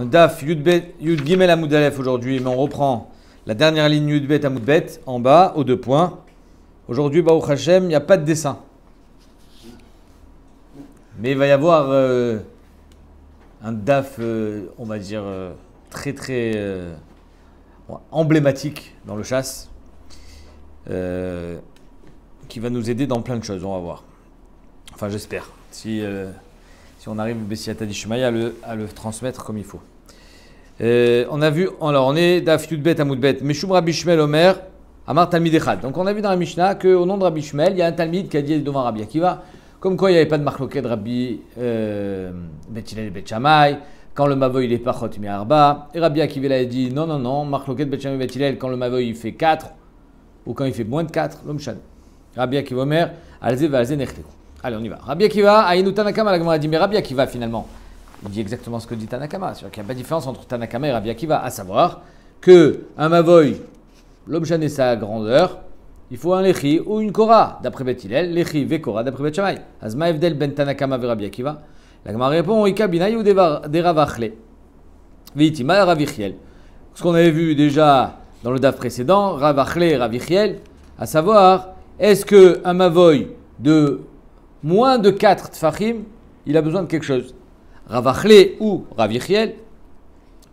Daf Yud Gimel Amud Aleph aujourd'hui, mais on reprend la dernière ligne Yud Bet Amud Bet en bas aux 2 points. Aujourd'hui, Baruch Hashem, il n'y a pas de dessin. Mais il va y avoir un Daf, on va dire, très emblématique dans le chasse, qui va nous aider dans plein de choses, on va voir. Enfin, j'espère. Si on arrive, Bessiata Dishmaï, à le transmettre comme il faut. On a vu, alors on est Daf Yud Bet Amud Bet, Meshum Rabbi Shmuel Omer, Amar Talmid Echad. Donc on a vu dans la Mishnah qu'au nom de Rabbi Shmuel, il y a un Talmid qui a dit devant Rabbi Akiva, comme quoi il n'y avait pas de marloquet de Rabbi Bet Hillel et Bet Shammai, quand le Mavoy il est pas Chot mi Arba. Et Rabbi Akiva a dit non, marloquet de Bet Shammai et Bet Hillel quand le Mavoy il fait 4, ou quand il fait moins de 4, l'homme Shan. Rabbi Akiva Omer, Alze Valze Nechteku. Allez, on y va. Rabbi Akiva, Aïnou Tanakama, la Gemara dit, mais Rabbi Akiva finalement, il dit exactement ce que dit Tanakama. C'est-à-dire qu'il n'y a pas de différence entre Tanakama et Rabbi Akiva, à savoir qu'un Mavoy, l'objet et sa grandeur, il faut un Lechi ou une Kora, d'après Bet Hillel, Lechi ve Kora, d'après Bet Shammai. Azma Evdel ben Tanakama ve Rabbi Akiva. La Gemara répond, Ika binaï ou des Ravachle. Vitima Ravichiel. Ce qu'on avait vu déjà dans le DAF précédent, Ravachle et Ravichiel, à savoir, est-ce qu'un Mavoy de moins de 4 tfachim, il a besoin de quelque chose. Ravachle ou Ravichiel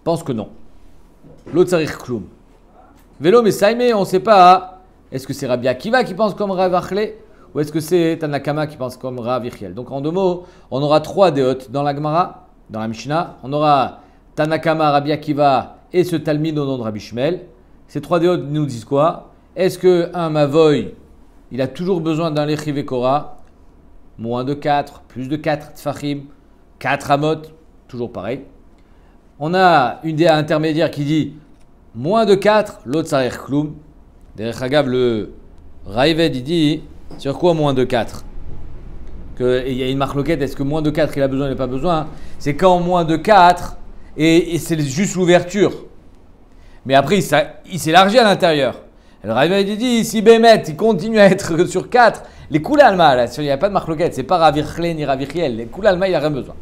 pense que non. L'autre Tzarich Kloum. Vélo mais Saïmé, on ne sait pas, est-ce que c'est Rabbi Akiva qui pense comme Ravachle ou est-ce que c'est Tanakama qui pense comme Ravichiel. Donc en 2 mots, on aura 3 déotes dans la Gemara, dans la Mishnah. On aura Tanakama, Rabbi Akiva et ce Talmid au nom de Rabbi Shmuel. Ces 3 déotes nous disent quoi? Est-ce qu'un Mavoy, il a toujours besoin d'un Lechi Vekora, moins de 4, plus de 4 Tfachim, 4 Amot, toujours pareil. On a une déa intermédiaire qui dit moins de 4, l'autre Sarech Kloum. Derech Hagav, le Raïved, il dit sur quoi moins de 4? Il y a une marloquette, est-ce que moins de 4 il a besoin, il n'a pas besoin? C'est quand moins de 4 et c'est juste l'ouverture. Mais après il s'élargit à l'intérieur. Le Raïved, il dit si Bémet il continue à être sur 4, les Kula Alma, là, il n'y a pas de marloquette, c'est pas Ravirchle ni Ravichiel, les Kula Alma, il n'y a rien besoin.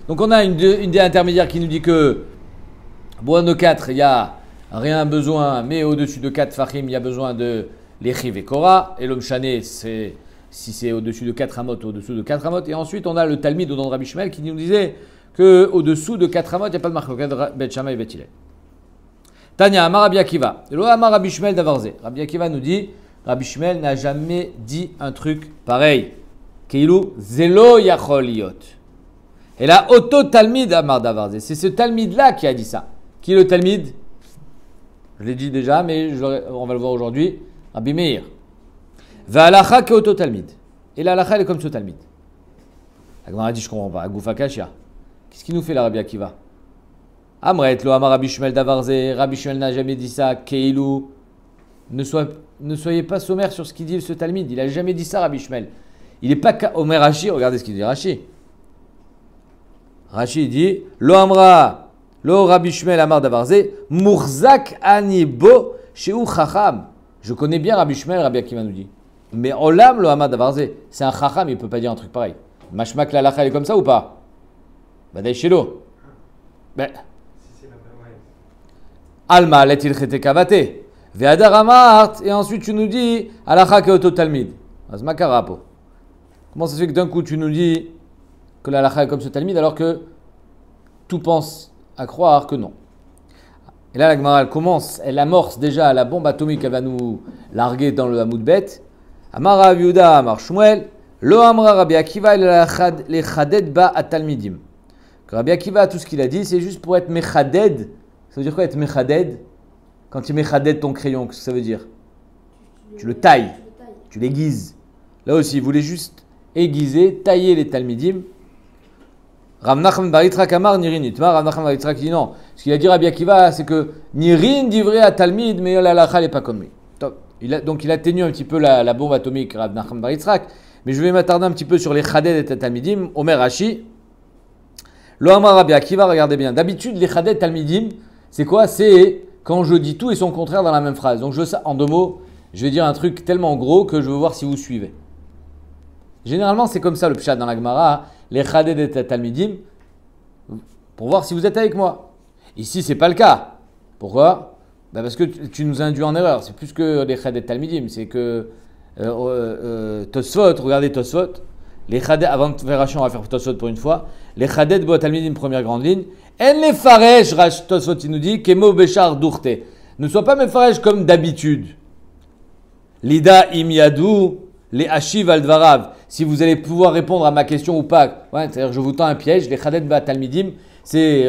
Donc on a une idée intermédiaire qui nous dit que moins de 4, il n'y a rien besoin, mais au-dessus de 4 Fahim, il y a besoin de l'Echiv et Kora, et l'homme chané, si c'est au-dessus de 4 Amot, au-dessous de 4 Amot, et ensuite on a le Talmid au nom de Rabbi Shmuel qui nous disait qu'au-dessous de 4 Amot, il n'y a pas de marloquette de Bet Shammai et Bet Hillel. Tanya, Amar Rabbi Akiva. Lo Amar Rabbi Shmuel d'Avarze. Rabbi Akiva nous dit, Rabbi Shmuel n'a jamais dit un truc pareil. Keilou Zelo Yachol Liot. Et là, Otto Talmid Amar d'Avarze. C'est ce Talmid-là qui a dit ça. Qui est le Talmid? Je l'ai dit déjà, mais on va le voir aujourd'hui. Rabbi Meir. Va alacha ke Otto Talmid. Et la alacha, elle est comme ce Talmid. La Gemara dit, je comprends pas. Agoufa Kashia. Qu'est-ce qu'il nous fait là, Rabbi Akiva? Amret lo amar Rabbi Shmuel d'Avarze. Rabbi Shmuel n'a jamais dit ça. Keilou. Ne soyez pas sommaire sur ce qu'il dit ce Talmid. Il n'a jamais dit ça, Rabbi Shmuel. Il n'est pas Omer Rashi. Regardez ce qu'il dit Rashi. Rashi dit lo amra lo Rabbi Shmuel amar d'Avarze. Murzak anibo sheu chacham. Je connais bien Rabbi Shmuel, Rabbi Akiva nous dit. Mais olam lo amar d'Avarze. C'est un chacham, il ne peut pas dire un truc pareil. Mashmak la lacha, elle est comme ça ou pas? Badaï shelo. Ben. Alma letil chete kavate. Ve'adar amart. Et ensuite tu nous dis alacha keoto talmid. Azmakarapo. Comment ça se fait que d'un coup tu nous dis que l'alacha est comme ce talmid alors que tout pense à croire que non? Et là la Gemara elle commence, elle amorce déjà la bombe atomique qu'elle va nous larguer dans le Hamoud Bet. Amar Rav Yehuda Amar Shmuel lo amra Rabbi Akiva le chaded ba atalmidim. Que Rabbi Akiva tout ce qu'il a dit c'est juste pour être mechaded. Ça veut dire quoi être mechaded? Quand tu mechaded ton crayon, qu'est-ce que ça veut dire? Tu le tailles, tu l'aiguises. Là aussi, il voulait juste aiguiser, tailler les talmidim. Rav Nachman bar Yitzchak amar nirin itmar. Rav Nachman bar Yitzchak dit non. Ce qu'il a dit Rabbi Akiva, c'est que nirin divrei à talmid, mais l'alacha n'est pas comme lui. Donc il a tenu un petit peu la bombe atomique, Rav Nachman bar Yitzchak. Mais je vais m'attarder un petit peu sur les chaded et talmidim. Omer Rashi. Lo amar Rabbi Akiva, regardez bien. D'habitude, les chaded talmidim, c'est quoi? C'est quand je dis tout et son contraire dans la même phrase. Donc en 2 mots, je vais dire un truc tellement gros que je veux voir si vous suivez. Généralement, c'est comme ça le pshat dans la Gemara. Les chaded et talmidim, pour voir si vous êtes avec moi. Ici, ce n'est pas le cas. Pourquoi? Parce que tu nous induis en erreur. C'est plus que les Chadet Talmidim. C'est que Tosfot, regardez Tosfot. Les Chadet, avant de faire Rashi, on va faire Tosfot pour une fois. Les Chadet Bo Talmidim, première grande ligne. En les Faresh, Tosfot, il nous dit, Kemo Bechar Dourte. Ne sois pas Mefaresh comme d'habitude. Lida im yadou, les Hashiv al Dvarav. Si vous allez pouvoir répondre à ma question ou pas. Ouais, c'est-à-dire je vous tends un piège. Les Chadet Ba Talmidim, c'est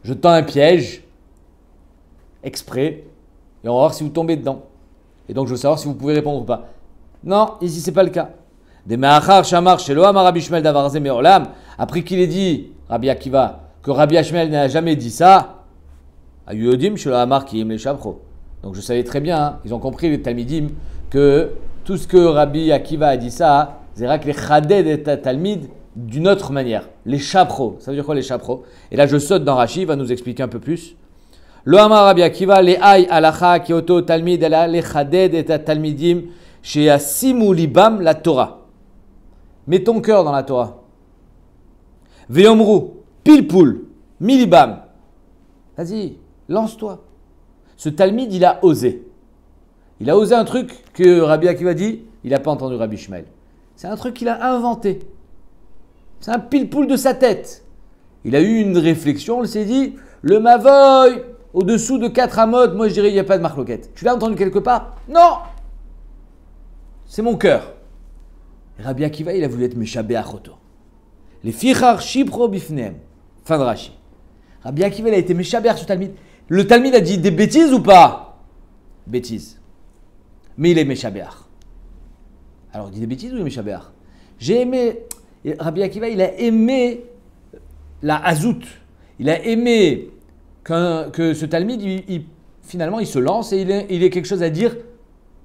je tends un piège exprès et on va voir si vous tombez dedans. Et donc je veux savoir si vous pouvez répondre ou pas. Non, ici c'est pas le cas. Des Ma'achar Shamar Shelo Amar Rabbi Shmuel Davarze Meolam. Après qu'il ait dit, Rabbi Akiva, que Rabbi Shmuel n'a jamais dit ça, Ayudim Shelo Amar Kiyim le Shabro. Donc je savais très bien, hein, ils ont compris les Talmidim, que tout ce que Rabbi Akiva a dit ça, c'est vrai que les Chaded et Talmid d'une autre manière. Les Chapro. Ça veut dire quoi les Chapro? Et là je saute dans Rashi, il va nous expliquer un peu plus. Lo Amar Rabbi Akiva, les Ay Alacha Kyoto Talmid, les Chaded et Talmidim, chez Asimu Libam la Torah. Mets ton cœur dans la Torah. Veomru, pilpoul, milibam. Vas-y, lance-toi. Ce Talmid, il a osé. Il a osé un truc que Rabbi Akiva dit, il n'a pas entendu Rabbi Shmuel. C'est un truc qu'il a inventé. C'est un pilpoul de sa tête. Il a eu une réflexion, il s'est dit, le Mavoy, au-dessous de 4 amot, moi je dirais, il n'y a pas de marloquette. Tu l'as entendu quelque part? Non! C'est mon cœur. Rabbi Akiva, il a voulu être Meshabé Achoto. Les Fichar Shipro Bifneem. Fin de Rashi. Rabbi Akiva, il a été Meshabé sur Talmid. Le Talmid a dit des bêtises ou pas? Bêtises. Mais il est Meshabé. Alors, il dit des bêtises ou il est Meshabé? J'ai aimé. Rabbi Akiva, il a aimé la Hazout. Il a aimé que ce Talmid, finalement, il se lance et il ait quelque chose à dire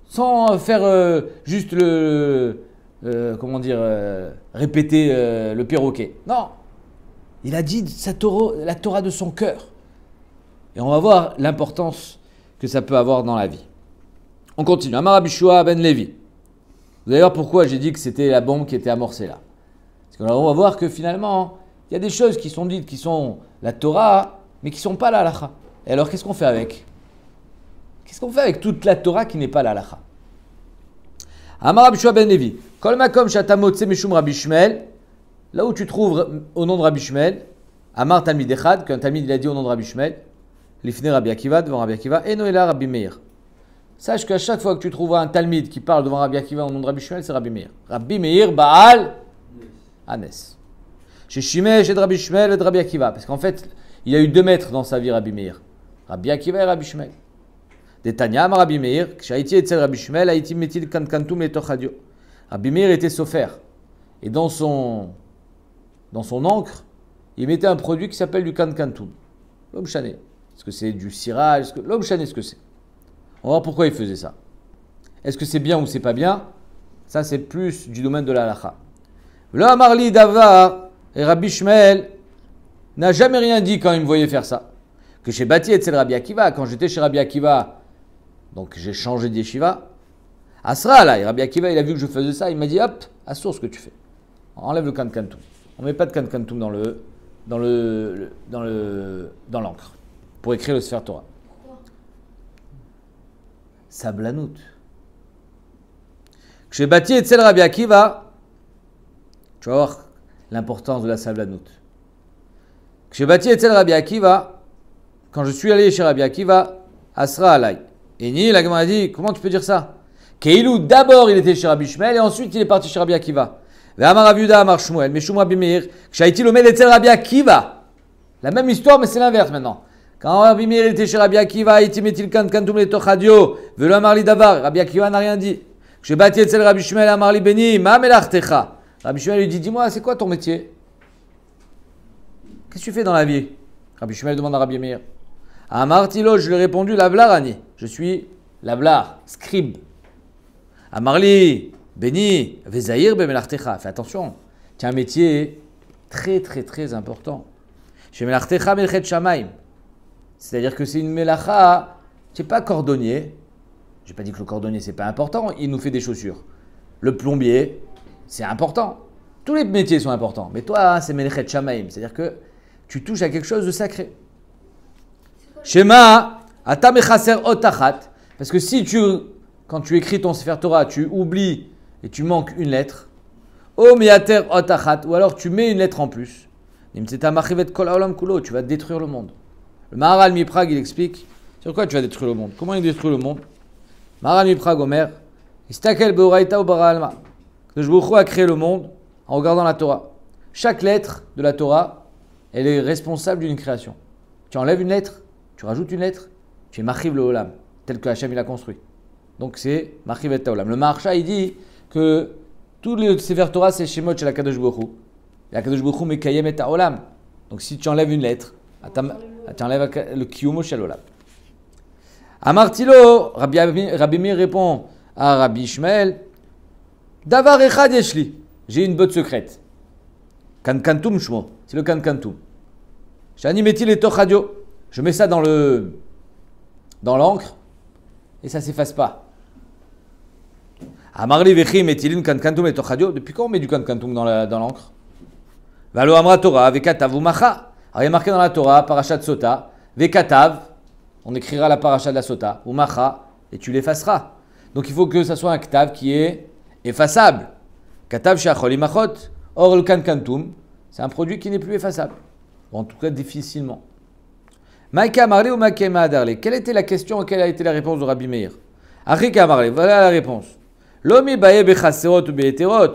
sans faire juste répéter le perroquet. Non, il a dit la Torah de son cœur. Et on va voir l'importance que ça peut avoir dans la vie. On continue. Amar Rabbi Shua ben Levi. Vous allez voir pourquoi j'ai dit que c'était la bombe qui était amorcée là. Parce qu'on va voir que finalement, il y a des choses qui sont dites qui sont la Torah, mais qui ne sont pas la halacha. Et alors, qu'est-ce qu'on fait avec? Qu'est-ce qu'on fait avec toute la Torah qui n'est pas la halacha? Amar Rabbi Shua ben Levi. Kol makom shatamot tse mishum Rabbi Shmuel. Là où tu trouves au nom de Rabbi Shmuel, Amar Talmid Echad, qu'un Talmid il a dit au nom de Rabbi Shmuel, Lifnei Rabbi Akiva, devant Rabbi Akiva, et Noéla Rabbi Meir. Sache qu'à chaque fois que tu trouves un Talmid qui parle devant Rabbi Akiva au nom de Rabbi Shmuel, c'est Rabbi Meir. Rabbi Meir Baal Anes. Chez Shimesh et de Rabbi Shmuel et de Rabbi Akiva. Parce qu'en fait, il y a eu 2 maîtres dans sa vie, Rabbi Meir. Rabbi Akiva et Rabbi Shmuel. Des Tanya, Rabbi Meir, Shaiti et Rabbi Shmuel, Haïti Metil Kankantum et Tochadio. Rabbi Meir était sophère. Et dans son encre, il mettait un produit qui s'appelle du Kankantum. L'homme chané. Est-ce que c'est du cirage? L'homme chané, ce que c'est? On va voir pourquoi il faisait ça. Est-ce que c'est bien ou c'est pas bien? Ça, c'est plus du domaine de la halakha. Le Amarli Davar et Rabbi Shmuel n'a jamais rien dit quand il me voyait faire ça. Que chez Bati et Rabbi Akiva, quand j'étais chez Rabbi Akiva, donc j'ai changé d'yeshiva. Asra là, et Rabbi Akiva, il a vu que je faisais ça, il m'a dit hop, assure ce que tu fais. Enlève le kankantum. On ne met pas de kankantum dans l'encre pour écrire le Sefer Torah. Sablanout. Chez Bati et Rabbi Akiva, tu vas voir l'importance de la sablanout. Chez Bati et Rabbi Akiva, quand je suis allé chez Rabbi Akiva, Asra alay. Et Ni, la Gemara a dit, comment tu peux dire ça? Keilou, d'abord il était chez Rabbi Shmuel et ensuite il est parti chez Rabbi Akiva. Ve'amar Rabbi Yehuda amar Shmuel, Meshum Rabbi Meir, Kshaïti lomed etzel Rabbi Akiva. La même histoire, mais c'est l'inverse maintenant. Quand Rabbi Meir était chez Rabbi Akiva, Iti metil kantum le tochadio, ve'lo amar li davar, Rabbi Akiva n'a rien dit. Kshebati etzel Rabbi Shmuel amar li beni, ma melachtecha. Rabbi Shmuel lui dit, dis-moi, c'est quoi ton métier? Qu'est-ce que tu fais dans la vie? Rabbi Shmuel demande à Rabbi Meir. Amartilo, je lui ai répondu, lavlarani. Je suis lavlar, scribe. Amarli, Béni, Vezaïr, Bemelartecha. Fais attention, tu as un métier très très très important. Chez Melartecha, Melchet Shamaim. C'est-à-dire que c'est une melacha, tu n'es pas cordonnier. Je n'ai pas dit que le cordonnier, c'est pas important, il nous fait des chaussures. Le plombier, c'est important. Tous les métiers sont importants. Mais toi, c'est Melchet Shamaim. C'est-à-dire que tu touches à quelque chose de sacré. Shema, ata mechaser otachat. Parce que si quand tu écris ton Sefer Torah, tu oublies et tu manques une lettre, o meater otachat, ou alors tu mets une lettre en plus, tu vas détruire le monde. Le Maharal Miprag, il explique sur quoi tu vas détruire le monde. Comment il détruit le monde? Maharal Miprag, Omer, Istakel beoraita ou bara alma. Que je a créé le monde en regardant la Torah. Chaque lettre de la Torah, elle est responsable d'une création. Tu enlèves une lettre, tu rajoutes une lettre, tu es Machiv le Olam, tel que Hachem il a construit. Donc c'est Machiv et Olam. Le Maharsha, il dit que tous les Sefer Torah, c'est Shemot chez la Kadosh Baruch Hu. La Kadosh Baruch Hu mekayem et Olam. Donc si tu enlèves une lettre, tu enlèves le Kiyumo shel Olam. Amartilo, Rabbi Meir répond à Rabbi Ishmael, Davar echad yeshli, j'ai une botte secrète. Kankantum shmo, c'est le kankantum. Shani metil et tochadio, je mets ça dans l'encre et ça s'efface pas. Amarli vechi metilin kankantum et tochadio, depuis quand on met du kankantum dans l'encre? Valo amra Torah, vekatav umacha. Alors il y a marqué dans la Torah, parashat sota, vekatav, on écrira la parasha de la sota, umacha, et tu l'effaceras. Donc il faut que ça soit un ktav qui est effaçable. Katav shachol imachot. Or le kankantum, c'est un produit qui n'est plus effaçable. Ou en tout cas difficilement. Maïka Amarle ou Maïka Adarle. Quelle était la question? Quelle a été la réponse de Rabbi Meir? Arika Amarle, voilà la réponse. Lomi baye bechaserot ou beheterot.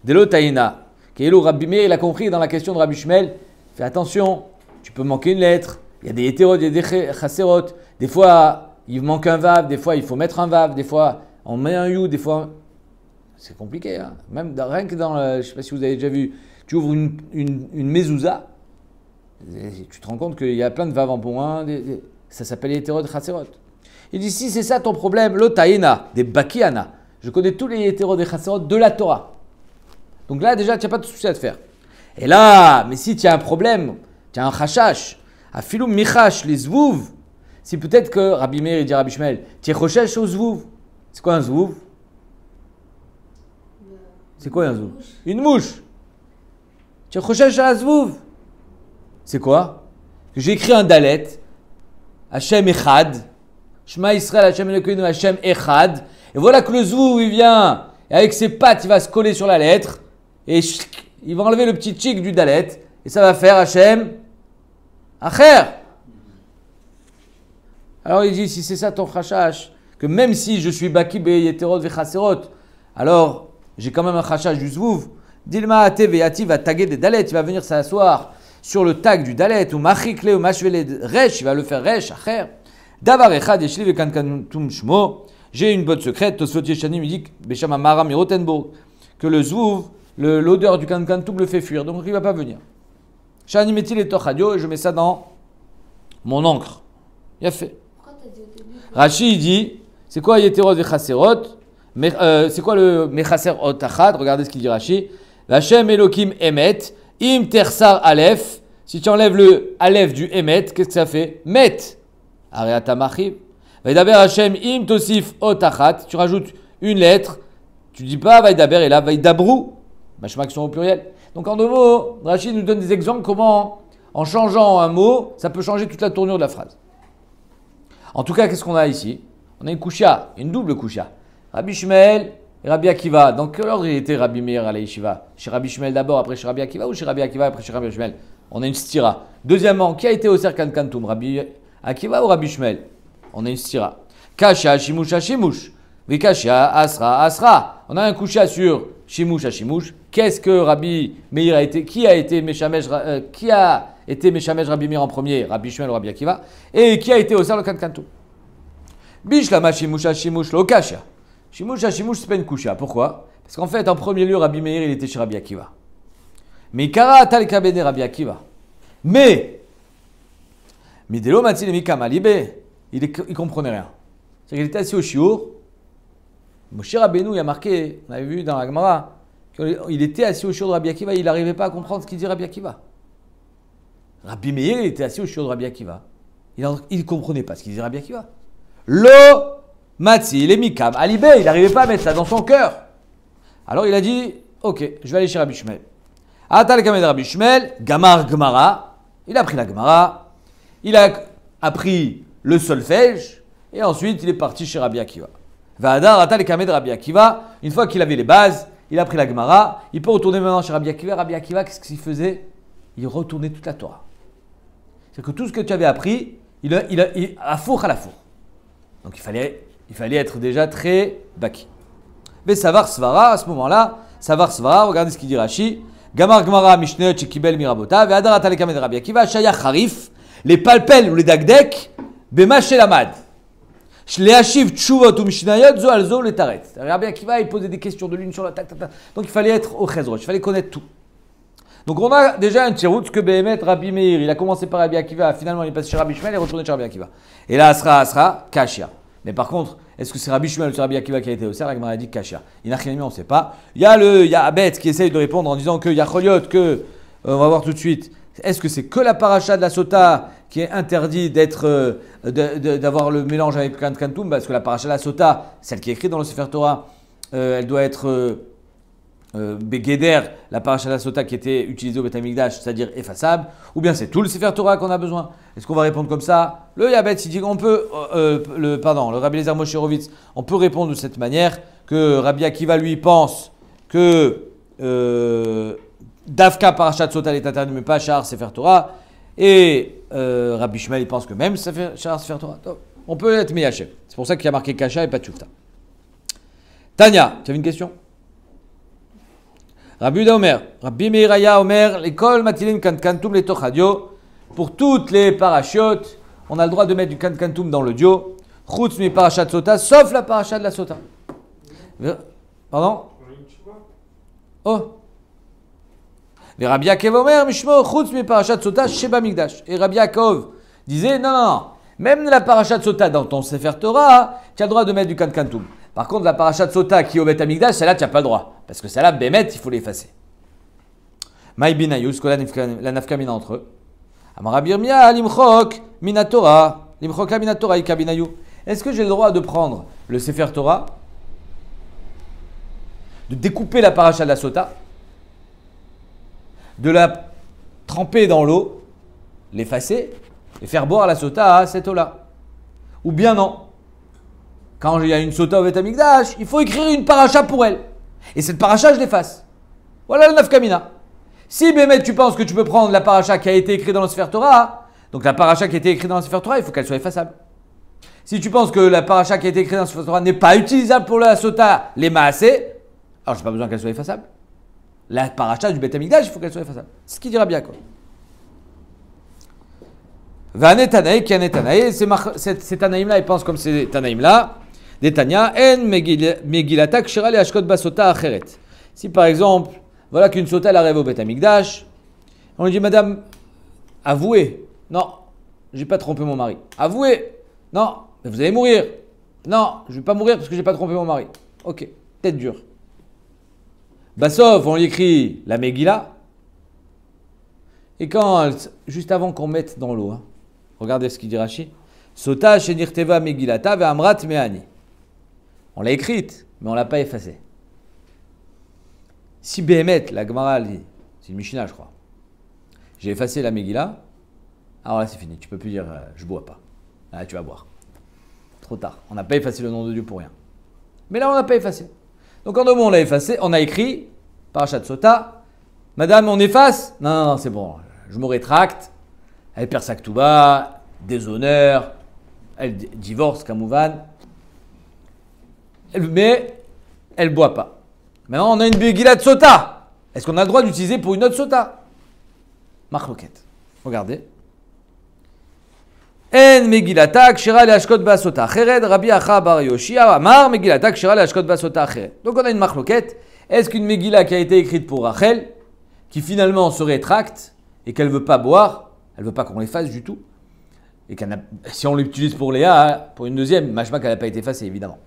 Delo taïna. Kélo Rabbi Meir, il a compris dans la question de Rabbi Shmuel. Fais attention, tu peux manquer une lettre. Il y a des hétérotes, il y a des chaserot. Des fois, il manque un vav. Des fois, il faut mettre un vav. Des fois, on met un you. Des fois, c'est compliqué. Hein. Même rien que dans, je ne sais pas si vous avez déjà vu, tu ouvres une mezouza. Tu te rends compte qu'il y a plein de vav en point. Ça s'appelle les hétérotes chaserot. Il dit si c'est ça ton problème, l'otaïna, des bakiana. Je connais tous les hétérotes des chaserot de la Torah. Donc là, déjà, tu n'as pas de souci à te faire. Et là, mais si tu as un problème, tu as un chachash, à filou michash, les zvouv, si peut-être que Rabbi Meir il dit à Rabbi Shmuel, tu es chochesh au zvouv. C'est quoi un zvouv? C'est quoi un zvouv? Une mouche. Tu es chochesh à la zvouv. C'est quoi? J'ai écrit un dalet, Hachem Echad, Shema Israël, Hachem Elokeinu, Hachem Echad, et voilà que le zvouv il vient, et avec ses pattes il va se coller sur la lettre, et il va enlever le petit tchik du dalet, et ça va faire Hachem Acher. Alors il dit, si c'est ça ton chachash, que même si je suis baki be yeterot ve chaserot, alors j'ai quand même un chachash du zvouv, Dilma ate veyati va taguer des dalets, il va venir s'asseoir sur le tag du dalet, ou machikle, ou machvele resh, il va le faire resh, acher. Davar echad yeshli ve kankantum shmo, j'ai une botte secrète, Tosfot Yeshanim il dit, Besham Amara mi Rotenburg, que le zvouv, l'odeur du kankantum le fait fuir, donc il ne va pas venir. Shani metil et tochadio, et je mets ça dans mon encre. Il a fait. Rashi il dit, c'est quoi yeterot ve chaserot? C'est quoi le mechaser otachad? Regardez ce qu'il dit Rashi. Vachem Elokim emet, im tersar aleph. Si tu enlèves le aleph du emet, qu'est-ce que ça fait? Met. Areata machiv. Vaidaber Hachem im tosif otachat. Tu rajoutes une lettre. Tu dis pas vaidaber et là vaidabrou. Machma qui sont au pluriel. Donc en deux mots, Rachid nous donne des exemples comment, en changeant un mot, ça peut changer toute la tournure de la phrase. En tout cas, qu'est-ce qu'on a ici? On a une kusha, une double kusha. Rabbi Shmuel et Rabbi Akiva. Dans quel ordre il était Rabbi Meir à la yeshiva? Chez Rabbi Shmuel d'abord, après chez Rabbi Akiva, ou chez Rabbi Akiva, après chez Rabbi Shmuel? On a une stira. Deuxièmement, qui a été au Serkan Kantum? Rabbi Akiva ou Rabbi Shmuel? On a une stira. Kasha, shimush, shimush. Vikasha, asra, asra. On a un kusha sur shimush à shimush. Qu'est-ce que Rabbi Meir a été? Qui a été Meshamesh Rabbi Meir en premier? Rabbi Shmuel ou Rabbi Akiva? Et qui a été au Serkan Kantum? Bishlama shimush à shimush, lo kasha. Shimush à shimush, c'est pas une kusha. Pourquoi? Parce qu'en fait, en premier lieu, Rabbi Meir, il était chez Rabbi Akiva. Mais Kara tal kabene Rabbi Akiva. Mais Midelo matzil mikam alibé, il comprenait rien. C'est qu'il était assis au shiur. Moshe Rabbeinu, il a marqué, on avait vu dans la Gemara, qu'il était assis au shiur de Rabbi Akiva, il n'arrivait pas à comprendre ce qu'il dit Rabbi Akiva. Rabbi Meir, il était assis au shiur de Rabbi Akiva. Il ne comprenait pas ce qu'il disait Rabbi Akiva. Lo matzi le mikam alibé, il n'arrivait pas à mettre ça dans son cœur. Alors il a dit, ok, je vais aller chez Rabbi Shmuel. Atal kamed Rabbi Shmuel, gamar gemara, Il a appris la Gemara, il a appris le solfège, et ensuite il est parti chez Rabbi Akiva. Va'adar ata lekame de Rabbi Akiva, une fois qu'il avait les bases, il a appris la Gemara, il peut retourner maintenant chez Rabbi Akiva. Rabbi Akiva, qu'est-ce qu'il faisait? Il retournait toute la Torah. C'est-à-dire que tout ce que tu avais appris, il à four à la four. Donc il fallait être déjà très baki. Mais Savar Svara, à ce moment-là, Savar Svara, regardez ce qu'il dit Rashi. Gamar Gemara Mishneh Chekibel Mirabota, Ve'adar ata lekame de Rabbi Akiva, Shaya Harif, les palpels ou les dagdek, Bema Shelamad. Shleashiv Tshuvot ou Mishnayot, Zo Alzo le Taret. Rabbi Akiva, il posait des questions de l'une sur la tac. Donc il fallait être au Chezroch, il fallait connaître tout. Donc on a déjà un tirout que Behemet Rabbi Meir, il a commencé par Rabbi Akiva, finalement il est passé chez Rabbi Shmuel et est retourné chez Rabbi Akiva. Et là, Asra, Kashia. Mais par contre, est-ce que c'est Rabbi Shmuel ou c'est Rabbi Akiva qui a été au cerf? La Gemara a dit Kashia. Il n'a rien mis, on ne sait pas. Il y a Abet qui essaye de répondre en disant qu'il y a Choliot, on va voir tout de suite. Est-ce que c'est que la paracha de la Sota qui est interdit d'avoir le mélange avec Kantum? Parce que la paracha de la Sota, celle qui est écrite dans le Sefer Torah, elle doit être Begeder, la paracha de la Sota qui était utilisée au Beth Amikdash, c'est-à-dire effaçable, ou bien c'est tout le Sefer Torah qu'on a besoin? Est-ce qu'on va répondre comme ça? Le Yabet, il dit qu'on peut, le Rabbi Eliezer Moshe Horowitz, on peut répondre de cette manière, que Rabbi Akiva lui pense que Davka parachat Sota est interdit, mais pas Shahar Sefer Torah, et Rabbi Shmuel il pense que même Shahar Sefer Torah. Donc, on peut être Meyachev. C'est pour ça qu'il y a marqué Kasha et pas Tchoufta. Tanya, tu avais une question? Rabbi Uda Omer, Rabbi Meiraya Omer, l'école Matilin Kantum les Tochadio, pour toutes les parachutes, on a le droit de mettre du Kantum dans le dio, Chutz mi parachat Sota, sauf la paracha de la Sota. Pardon? Oh. Mais Rabbi Yaakov Omer, Mishmo, Chutz mi parachat Sota, Sheba Migdash. Et Rabbi Yaakov disait, non, même la parachat Sota dans ton Sefer Torah, tu as le droit de mettre du Kantum. Par contre, la parachat Sota qui est au Beth Amikdash, celle-là, tu n'as pas le droit. Parce que celle-là, Bémet, il faut l'effacer. Maï binayus, la nafkamina entre eux. Amarabir miya, limchok, minatora. Limchoka minatora, ika binayu. Est-ce que j'ai le droit de prendre le Sefer Torah, de découper la paracha de la Sota, de la tremper dans l'eau, l'effacer, et faire boire la Sota à cette eau-là? Ou bien non? Quand il y a une Sota au Beth Amikdash, il faut écrire une paracha pour elle. Et cette paracha, je l'efface. Voilà le nafkamina. Si Bémet, tu penses que tu peux prendre la paracha qui a été écrite dans le Sefer Torah, donc la paracha qui a été écrite dans le Sefer Torah, il faut qu'elle soit effaçable. Si tu penses que la paracha qui a été écrite dans le Sefer Torah n'est pas utilisable pour la Sota, les maasé, alors je n'ai pas besoin qu'elle soit effaçable. La paracha du Beth Amikdash, il faut qu'elle soit effaçable. C'est ce qu'il dira bien quoi. Vanetanaï, qui Anetanaï, ces Tanaïm-là, ils pensent comme ces Tanaïm-là. Des Tanya, en Megilata kshera le hashkot basota acheret. Si par exemple, voilà qu'une sota elle arrive au Beth Amikdash, on lui dit madame, avouez, non, j'ai pas trompé mon mari. Avouez, non, mais vous allez mourir. Non, je vais pas mourir parce que j'ai pas trompé mon mari. Ok, tête dure. Bassov, on lui écrit la Megillah. Et juste avant qu'on mette dans l'eau, regardez ce qu'il dit Rashi. Sota shenirteva Megillata ve'amrat me'ani. On l'a écrite, mais on ne l'a pas effacée. Si Behemet, la Gemara dit, c'est une Mishnah je crois, j'ai effacé la Megillah, alors là c'est fini, tu ne peux plus dire je ne bois pas. Là tu vas boire. Trop tard, on n'a pas effacé le nom de Dieu pour rien. Mais là on n'a pas effacé. Donc en deux mots on l'a effacé, on a écrit, Parashat Sota, madame on efface? Non, c'est bon, je me rétracte, elle perd sa Ketouba, déshonneur, elle divorce, Kamouvan. Mais elle ne boit pas. Maintenant, on a une Megillah de Sota. Est-ce qu'on a le droit d'utiliser pour une autre Sota? Machloket. Regardez. En Megillata kshera leashkot basota acheret Rabbi Acha bar Yoshia amar Megillata kshera leashkot basota acheret. Donc on a une machloket. Est-ce qu'une Megillah qui a été écrite pour Rachel, qui finalement se rétracte et qu'elle ne veut pas boire, elle ne veut pas qu'on l'efface du tout, et si on l'utilise pour Léa, pour une deuxième, machma qu'elle n'a pas été effacée évidemment.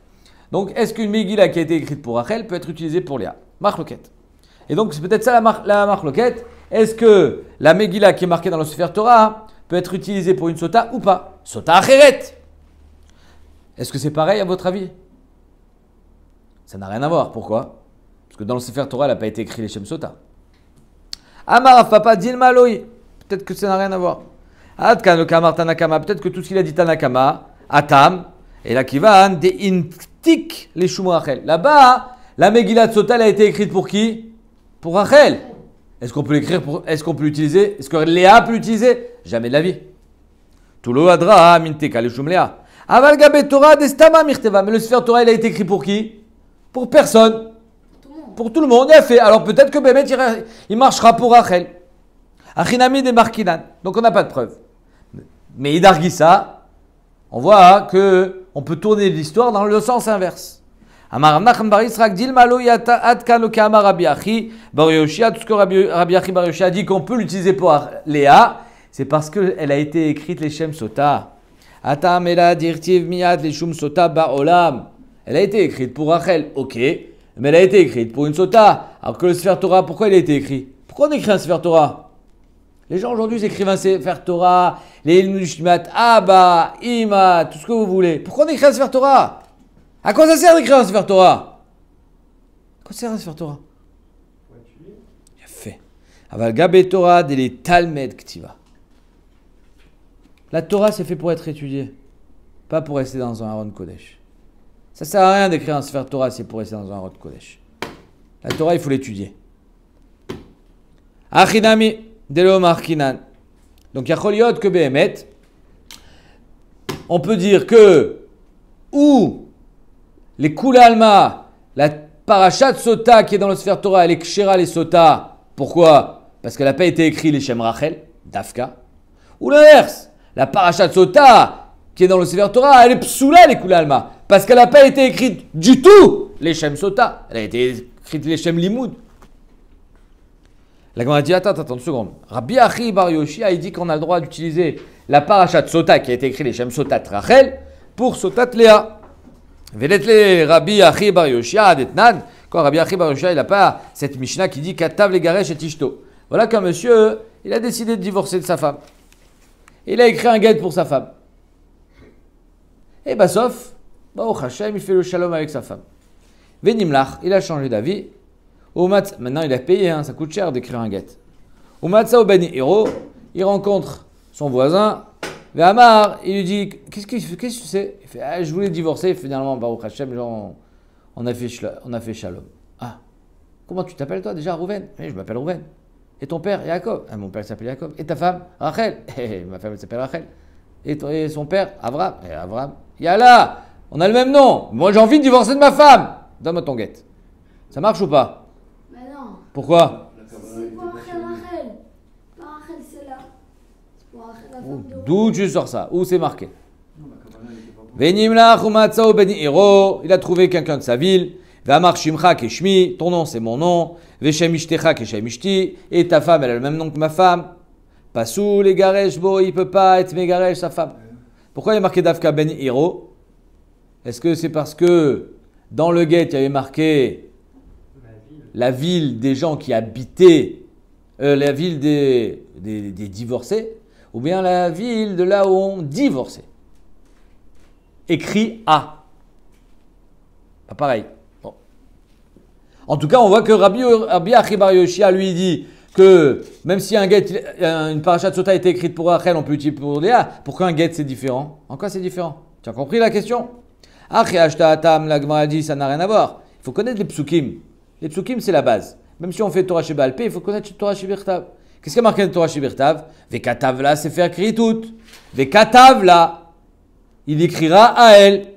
Donc, est-ce qu'une Megillah qui a été écrite pour Rachel peut être utilisée pour Léa? Machloket. Et donc, c'est peut-être ça la machloket. Est-ce que la Megillah qui est marquée dans le Sefer Torah peut être utilisée pour une Sota ou pas? Sota acheret. Est-ce que c'est pareil à votre avis? Ça n'a rien à voir. Pourquoi? Parce que dans le Sefer Torah, elle n'a pas été écrite les Shem Sota. Amar Papa Dilma Loi. Peut-être que ça n'a rien à voir. Adkan kamar Tanakama, peut-être que tout ce qu'il a dit Tanakama, Atam, et là qui va, des intik les Shum Rachel. Là-bas, la Megillat Sota elle a été écrite pour qui? Pour Rachel. Est-ce qu'on peut l'écrire est-ce qu'on peut l'utiliser? Est-ce que Léa peut l'utiliser? Jamais de la vie. Tulo Adra, Minteka, les Shum Léa. Aval Gabet Torah, Destama Mirteva. Mais le Sefer Torah, il a été écrit pour qui? Pour personne. Pour tout le monde. Il a fait. Alors peut-être que Bémet, il marchera pour Rachel. Achinami de Markinan. Donc on n'a pas de preuve. Mais Idargissa, on voit que on peut tourner l'histoire dans le sens inverse. Amar Nachman bar Yisrak dil malo yata adkan lo kama Rabbi Achi bar Yoshia. Tout ce que Rabbi Achi bar Yoshia a dit qu'on peut l'utiliser pour Léa, c'est parce qu'elle a été écrite les Shem Sota. Atam ela dirtiv miyad les Shum Sota ba'olam. Elle a été écrite pour Rachel, ok, mais elle a été écrite pour une Sota. Alors que le Sefer Torah, pourquoi il a été écrit? Pourquoi on écrit un Sefer Torah? Les gens aujourd'hui écrivent un Sefer Torah, les Ilmushmat, Abba, Ima, tout ce que vous voulez. Pourquoi on écrit un Sefer Torah? À quoi ça sert d'écrire un Sefer Torah? À quoi ça sert un Sefer Torah? Il a fait. Aval Gabé Torah, des Talmed Ktiva. La Torah, c'est fait pour être étudiée, pas pour rester dans un Aaron Kodesh. Ça sert à rien d'écrire un Sefer Torah, c'est pour rester dans un Aaron Kodesh. La Torah, il faut l'étudier. Achinami. Delo Markinan. Donc, il y a Choliot que Behemet. On peut dire que, ou les Kula Alma, la Parashat Sota qui est dans le Sefer Torah, elle est Kshera les Sota. Pourquoi? Parce qu'elle n'a pas été écrite les Shem Rachel, Dafka. Ou l'inverse, la Parashat Sota qui est dans le Sefer Torah, elle est Psoula les Kula Alma. Parce qu'elle n'a pas été écrite du tout les Shem Sota. Elle a été écrite les Shem Limoud. La Gemara dit attends une seconde. Rabbi Achi bar Yoshia il dit qu'on a le droit d'utiliser la parashat Sota qui a été écrite les Shem Sotat Rachel pour Sotat Léa. Vedetle Rabbi Achi bar Yoshia detnan. Quand Rabbi Achi bar Yoshia il n'a pas cette Mishnah qui dit Katav le Garesh et Ishto. Voilà qu'un monsieur il a décidé de divorcer de sa femme. Il a écrit un guet pour sa femme. Et sauf, au Hashem il fait le shalom avec sa femme. Venimlach il a changé d'avis. Maintenant il a payé, ça coûte cher d'écrire un guet. Au Matzah Ben Hiro, il rencontre son voisin, Ve'amar, il lui dit qu'est-ce que tu sais? Il fait je voulais divorcer, finalement, Baruch Hashem, genre, on a fait shalom. Ah, comment tu t'appelles toi déjà, Rouven? Je m'appelle Rouven. Et ton père, Yaakov? Mon père s'appelle Yaakov. Et ta femme, Rachel? Ma femme elle s'appelle Rachel. Et son père, Avram? Avram. Yallah, on a le même nom. Moi j'ai envie de divorcer de ma femme. Donne-moi ton guet. Ça marche ou pas? Pourquoi? C'est pour Rachel. Pas Rachel, c'est là. C'est pour Rachel, la femme de Rouven. D'où tu sors ça? Où c'est marqué? Il a trouvé quelqu'un de sa ville. V'amar Shimcha Keshmi, ton nom c'est mon nom. Veshem Ishtecha Keshem Ishti, et ta femme elle a le même nom que ma femme. Pasou les garesh, bo, il peut pas être mégaresh sa femme. Pourquoi il y a marqué Dafka Ben Hiro? Est-ce que c'est parce que dans le guet il y avait marqué la ville des gens qui habitaient, la ville des divorcés, ou bien la ville de là où on divorçait? Écrit A. Pas pareil. Bon. En tout cas, on voit que Rabbi Achi bar Yoshia lui dit que même si une parashat Sota a été écrite pour Rachel, on peut utiliser pour Léa. Pourquoi un guet c'est différent? En quoi c'est différent? Tu as compris la question? Achi Ashta Atam, la Gemara dit ça n'a rien à voir. Il faut connaître les psukim. Les psukim, c'est la base. Même si on fait Torah Sheba'al Peh, il faut connaître Torah Shebirtav. Qu'est-ce qu'il y a marqué dans Torah Shebirtav? Vekatav là, c'est faire kritout. Vekatav là, il écrira à elle.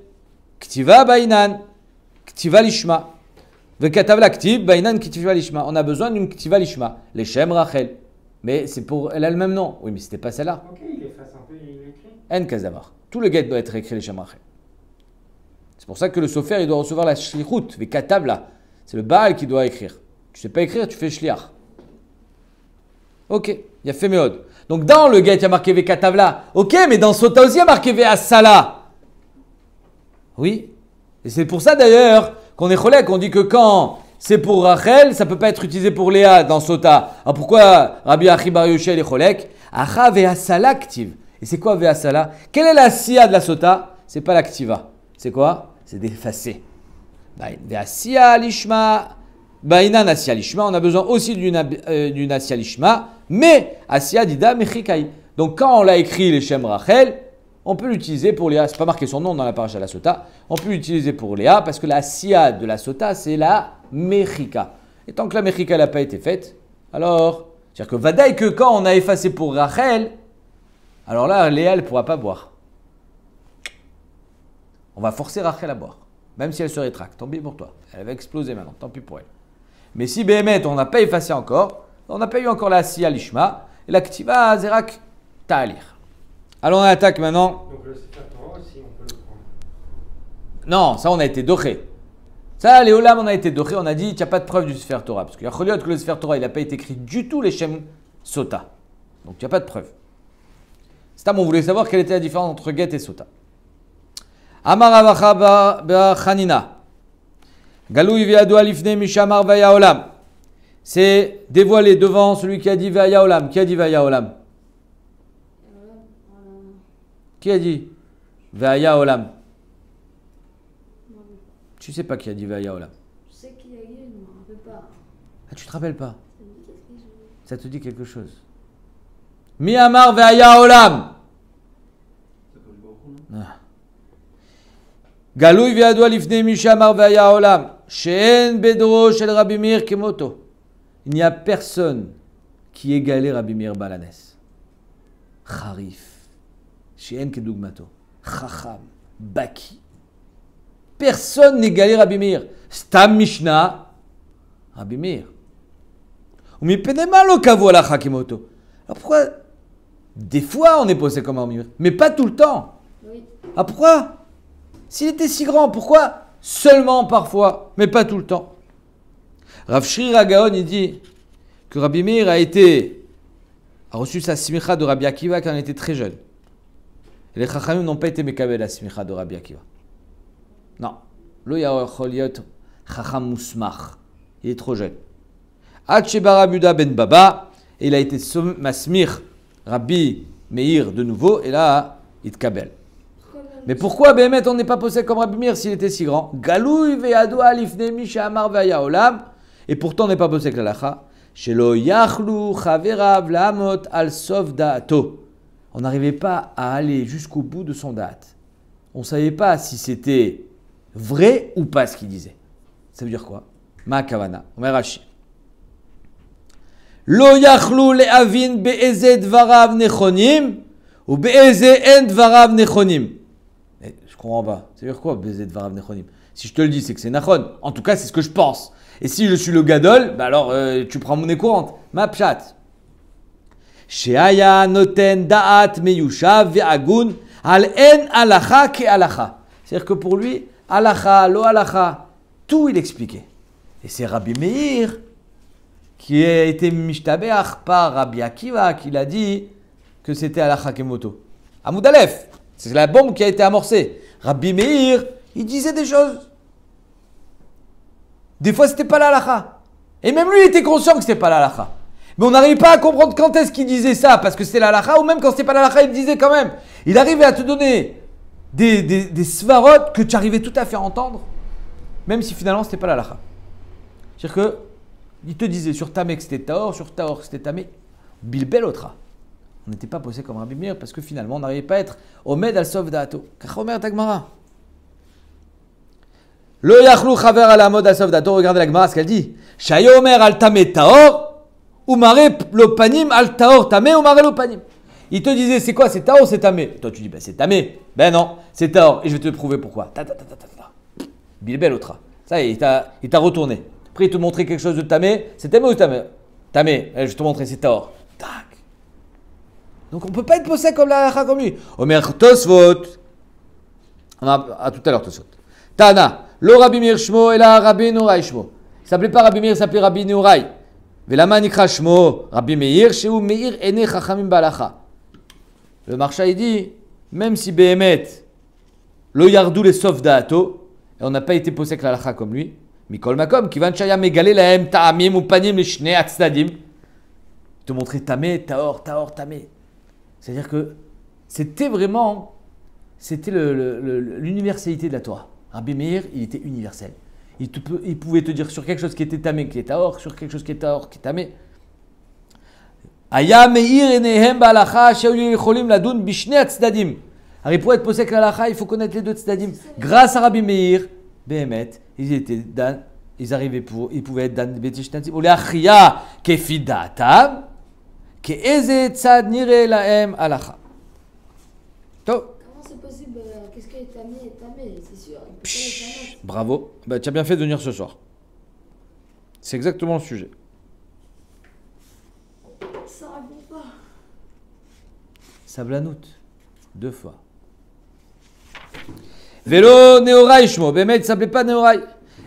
Ktiva bainan. Ktiva lishma. Vekatav la ktiv bainan ktiva lishma. On a besoin d'une ktiva lishma. Les Shem Rachel. Mais c'est pour, elle a le même nom. Oui, mais c'était pas celle-là. Ok, il efface un peu, il écrit. En kazavar. Tout le guet doit être écrit les Shem Rachel. C'est pour ça que le sofer, il doit recevoir la shlichut. Vekatav là. C'est le Baal qui doit écrire. Tu sais pas écrire, tu fais shliach. Ok, il y a fait méod. Donc dans le guet, il y a marqué Vekatavla. Ok, mais dans Sota aussi, il y a marqué Ve'asala. Oui. Et c'est pour ça d'ailleurs qu'on est cholek. On dit que quand c'est pour Rachel, ça ne peut pas être utilisé pour Léa dans Sota. Alors pourquoi Rabbi Achi bar Yoshia est cholek? Acha Ve'asala ktiv. Et c'est quoi Ve'asala? Quelle est la siya de la Sota? C'est pas l'activa. C'est quoi? C'est d'effacer. Ve'asiya lishma Baïnan Asya Lishma, on a besoin aussi d'une Asya Lishma, mais Asya Dida Mechikai. Donc quand on l'a écrit les Shem Rachel, on peut l'utiliser pour Léa. C'est pas marqué son nom dans la paracha de la Sota. On peut l'utiliser pour Léa parce que la Asya de la Sota, c'est la Mechika. Et tant que la Mechika n'a pas été faite, alors, c'est-à-dire que Vadaï que quand on a effacé pour Rachel, alors là, Léa, elle ne pourra pas boire. On va forcer Rachel à boire, même si elle se rétracte. Tant pis pour toi. Elle va exploser maintenant, tant pis pour elle. Mais si Béhémet, on n'a pas effacé encore, on n'a pas eu encore la Asya Lishma, et la Ktiva Zerak Ta'alir. Alors on attaque maintenant. Donc le Sefer Torah aussi, on peut le prendre. Non, ça on a été doché. Ça, les Olam, on a été doché, on a dit qu'il n'y a pas de preuve du Sefer Torah. Parce qu'il y a que le Sefer Torah, il n'a pas été écrit du tout les Shem Sota. Donc il n'y a pas de preuve. C'est à on voulait savoir quelle était la différence entre Get et Sota. Amar Avacha Bachanina. Galou Iviadu Alifne Mishamar Vaya Olam. C'est dévoilé devant celui qui a dit Vaya Olam. Qui a dit Vaya Olam? Qui a dit Vaya Olam? Tu sais pas qui a dit Vaya Olam. Je sais qu'il y a eu, je ne me rappelle pas. Ah, tu te rappelles pas? Ça te dit quelque chose. Mi Amar Vaya Olam. Galou Viadu Alifne Mishamar Vaya Olam. She'en Bedro Shel Rabbi Meir Kemoto. Il n'y a personne qui égalait Rabbi Meir Balanes. Charif. She'en Kedugmato. Chacham. Baki. Personne n'égalait Rabbi Meir. Stam Mishnah. Rabbi Meir. Ou mi penema lo kavo alacha kemoto. Alors pourquoi des fois on est posé comme Rabbi Meir, mais pas tout le temps? Oui. Ah pourquoi? S'il était si grand, pourquoi seulement parfois, mais pas tout le temps? Rav Shri Ragaon, il dit que Rabbi Meir a reçu sa smicha de Rabbi Akiva quand il était très jeune. Et les Chachamim n'ont pas été mekabel la smicha de Rabbi Akiva. Non. Lo yachol yot Chacham musmach. Il est trop jeune. Ad sheba Rabbi Yehuda ben Baba, et il a été masmir Rabbi Meir de nouveau, et là, il te kabel. Mais pourquoi Béhémet on n'est pas posé comme Rabbi Meir s'il était si grand? Galouy ve'adu alifne mi she'amar vaya olam. Et pourtant on n'est pas posé avec l'alacha. Shelo yachlu chaverav la'amot al sof da'ato. On n'arrivait pas à aller jusqu'au bout de son date. On ne savait pas si c'était vrai ou pas ce qu'il disait. Ça veut dire quoi? Ma kavana. Omer Rashi. Lo yachlu le'avin be'eze dvarav nechonim ou be'eze en dvarav nechonim. Je comprends pas. Ça veut dire quoi, baiser de Varav Nechonim? Si je te le dis, c'est que c'est Nachon. En tout cas, c'est ce que je pense. Et si je suis le Gadol, bah alors tu prends monnaie courante. Ma pshat. Sheaya noten da'at meyushav ve'agun al en alacha ke alacha. C'est-à-dire que pour lui, alacha, lo alacha, tout il expliquait. Et c'est Rabbi Meir qui a été mishtabeach par Rabbi Akiva qui l'a dit que c'était alacha kemoto. Amoud Aleph. C'est la bombe qui a été amorcée. Rabbi Meir, il disait des choses. Des fois, c'était pas la halakha. Et même lui, il était conscient que c'était pas la halakha. Mais on n'arrive pas à comprendre quand est-ce qu'il disait ça, parce que c'était la halakha, ou même quand c'était pas la halakha, il disait quand même. Il arrivait à te donner des svarot que tu arrivais tout à fait à entendre, même si finalement, c'était pas la halakha. C'est-à-dire que, il te disait sur Tamé que c'était Taor, sur Taor que c'était Tamé, Bilbel Otra. On n'était pas posé comme Rabbi Meir parce que finalement on n'arrivait pas à être Omed al Sof Da'ato. Kachomer Tagmara. Lo yachlu chaver al Amod al Sof Da'ato. Regardez la Gemara ce qu'elle dit. Shayo Omer al Tamé Taor ou Mare Lopanim al Taor Tamé ou Mare Lopanim. Il te disait c'est quoi? C'est Taor ou c'est Tamé? Toi tu dis c'est Tamé. Ben non, c'est Taor. Et je vais te prouver pourquoi. Bilbel Otra. Ça y est, il t'a retourné. Après il te montrait quelque chose de Tamé. C'est Tamé ou Tamé? Tamé. Je vais te montrer c'est Taor. Tac. Donc on ne peut pas être posé comme la halakha comme lui. Omer Tosfot. On a à tout à l'heure Tosfot. Tana. Lo Rabbi Meir Shmo et la Rabbi Nourai Shmo. Il ne s'appelait pas Rabbi Meir, il s'appelait Rabbi Nourai. Velama Nikra Shmo. Rabbi Meir, Sheu Meir Ene Chachamim Balacha. Le Marsha il dit, même si Béhémet, Lo Yardou les Sof Da'ato, et on n'a pas été posé avec la halakha comme lui, Mikol Makom, Kivan Shaya Megale Lahem Ta'amim ou Panim les Shnei Atzdadim. Il te montrait Tamé, Taor, Taor, Tamé. C'est-à-dire que c'était vraiment, l'universalité de la Torah. Rabbi Meir, il était universel. il pouvait te dire sur quelque chose qui était tamé, qui est taor, sur quelque chose qui est taor, qui est tamé. Aya meir enehem ba'alacha she'u yicholim ladun bishne tzdadim. Alors, pour être posek l'alacha, il faut connaître les deux tzdadim. Grâce à Rabbi Meir, Behemet, ils arrivaient ils pouvaient être dan betishnatim. Ou le'achia kefidatam, ke'eze tzad nire lahem alacha. Comment c'est possible? Qu'est-ce qui est tamé, c'est sûr. Bravo. Bah, tu as bien fait de venir ce soir. C'est exactement le sujet. Ça raconte pas. Sablanout. 2 fois. Vélo Neorai Shmo. Bémet, il ne s'appelait pas Neorai.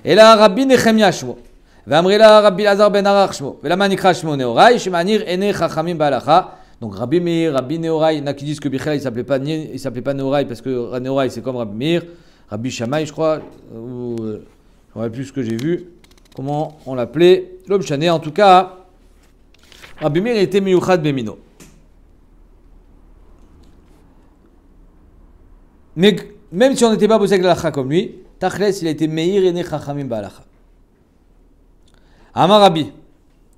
Et là, Rabbi Nechemia Shmo. Vamrila Rabbi Lazar ben Arach Shmo. Vela Nikra Shmo Neorai. Shemanir Ene Chachamim Balacha. Donc Rabbi Meir, Rabbi Neorai. Il y en a qui disent que Bichel, il ne s'appelait pas Neorai parce que Neorai, c'est comme Rabbi Meir. Rabbi Shammai, je crois. Je ne me rappelle plus ce que j'ai vu. Comment on l'appelait. L'homme chané, en tout cas. Rabbi Meir était Miyuchad Bemino. Mais même si on n'était pas bossé avec l'alacha comme lui, Tachles, il a été Meir Ene Chachamim Ba'alacha. Amar Rabbi.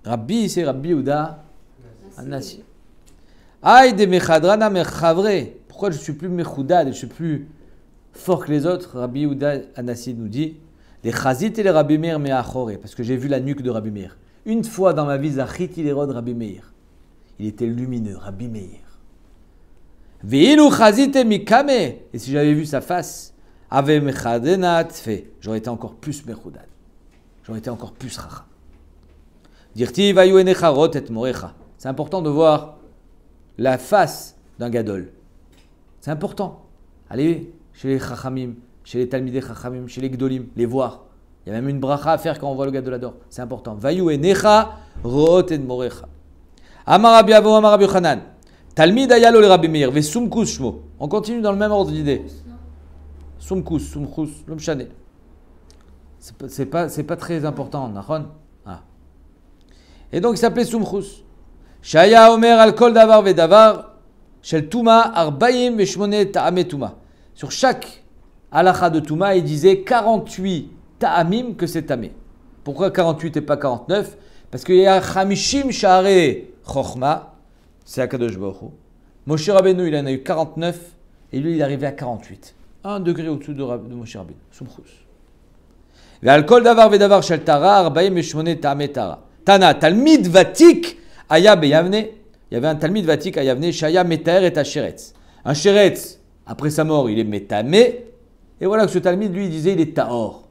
Rabbi, c'est Rabbi Uda Anassi. Aïe de Mechadrana Mechavre. Pourquoi je suis plus Mechoudad, je suis plus fort que les autres? Rabbi Uda Anassi nous dit les Chazit et les Rabbi Meir Meachore. Parce que j'ai vu la nuque de Rabbi Meir. Une fois dans ma vie, Zachit il érode Rabbi Meir. Il était lumineux, Rabbi Meir. Veilu chazite mikame. Et si j'avais vu sa face, ave mechadenat fait, j'aurais été encore plus mechoudad. J'aurais été encore plus racha. Dirti vayu enecha rot et morecha. C'est important de voir la face d'un gadol. C'est important. Allez chez les chachamim, chez les talmidei chachamim, chez les gdolim, les voir. Il y a même une bracha à faire quand on voit le gadolador. C'est important. Vayu enecha rot et morecha. Amar Rabbi Avo, Amar Rabbi Yochanan. Talmid ayalo le Rabbi Meir, ve sumkus shmo. On continue dans le même ordre d'idée. Sumkus, l'homme chané. C'est pas très important, Nahon. Ah. Et donc il s'appelait Sumkus. Shaya Omer al kol davar ve davar, shel Touma arbaim ve shmone ta'ame Touma. Sur chaque halacha de Touma, il disait 48 ta'amim que c'est tamé. Pourquoi 48 et pas 49? Parce qu'il y a Chamishim Sha'are Chochma. C'est Akadosh Baruch Hu. Moshe Rabbeinu, il en a eu 49 et lui, il est arrivé à 48. 1 degré au-dessous de Moshe Rabbeinu. Sumchus. Ve'al-kol davar ve'davar shel tara, arba'im ve'shmone ta'ame tara. Tana, talmid vatik, aya beyavne. Il y avait un talmid vatik à Yavne, shaya metaer et asheretz. Un sheretz, après sa mort, il est metamé. Et voilà que ce talmid, lui, il disait, il est taor.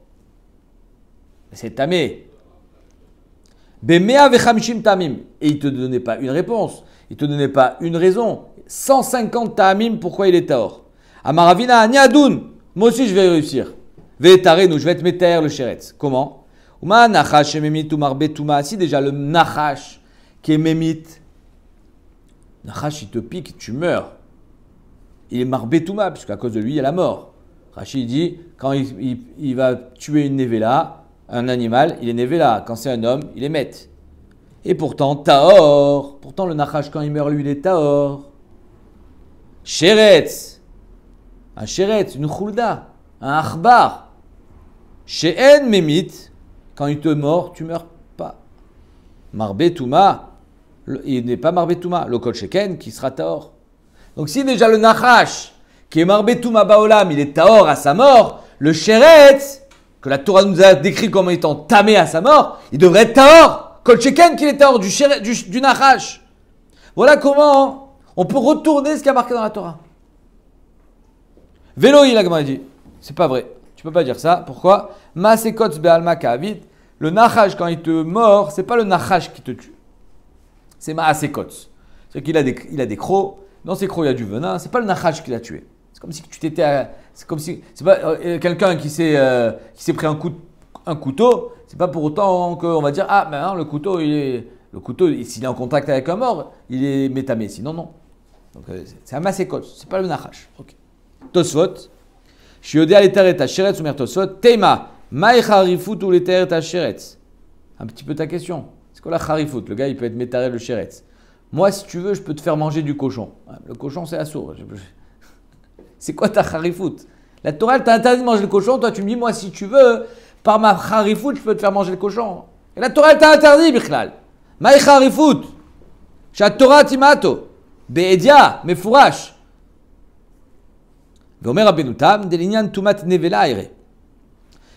C'est tamé. Bemea ve'chamishim tamim. Et il ne te donnait pas une réponse. Il ne te donnait pas une raison. 150 ta'amim, pourquoi il est taor. Amaravina aniadoun. Moi aussi, je vais réussir. Ve'etarenu, je vais te mettre le sheretz. Comment? Uma nachash memit ou marbe touma. Si déjà le nachash qui est memit, nachash il te pique, tu meurs. Il est marbe touma, puisqu'à cause de lui, il y a la mort. Rashi dit, quand il va tuer une nevela, un animal, il est nevela. Quand c'est un homme, il est met. Et pourtant, Taor. Pourtant, le Nachash, quand il meurt, lui, il est Taor. Sheretz. Un Sheretz, une Khulda. Un Achbar. She'en Memit. Quand il te mord, tu meurs pas. Marbe Touma. Il n'est pas Marbe Touma. Le Kol Sheken qui sera Taor. Donc, si déjà le Nachash, qui est Marbe Touma Baolam, il est Taor à sa mort, le Sheretz, que la Torah nous a décrit comme étant tamé à sa mort, il devrait être Taor. Kol Sheken qu'il est Taor du Nachash. Voilà comment on peut retourner ce qui a marqué dans la Torah. Vélo, il a dit. C'est pas vrai. Tu peux pas dire ça. Pourquoi? Maasekotz be'alma ka'avid. Le Nachash, quand il te mord, c'est pas le Nachash qui te tue. C'est Maasekotz. C'est qu'il a des crocs. Dans ces crocs, il y a du venin. C'est pas le Nachash qui l'a tué. C'est comme si tu t'étais. C'est comme si. C'est pas quelqu'un qui s'est pris un couteau. C'est pas pour autant qu'on va dire ah maintenant le couteau s'il est en contact avec un mort, il est métamé. Sinon non. Donc c'est un masekot, c'est pas le nachash. Ok. Tosfot. Shiodé l'éter et tasheretz ou mer Tosfot. Teima maï harifut ou l'éter et tasheretz. Un petit peu ta question. C'est quoi la harifut? Le gars il peut être métaré le sheretz. Moi si tu veux je peux te faire manger du cochon. Le cochon c'est assourd. C'est quoi ta harifut? La Torah t'a interdit de manger le cochon. Toi tu me dis moi si tu veux par ma charifout, je peux te faire manger le cochon. Et la Torah, elle t'a interdit, Bichlal. Maï charifout. Shat Torah timato. Be'edia, mefurash. Veomer Rabbeinu Tam, delinyan tumat nevela ere.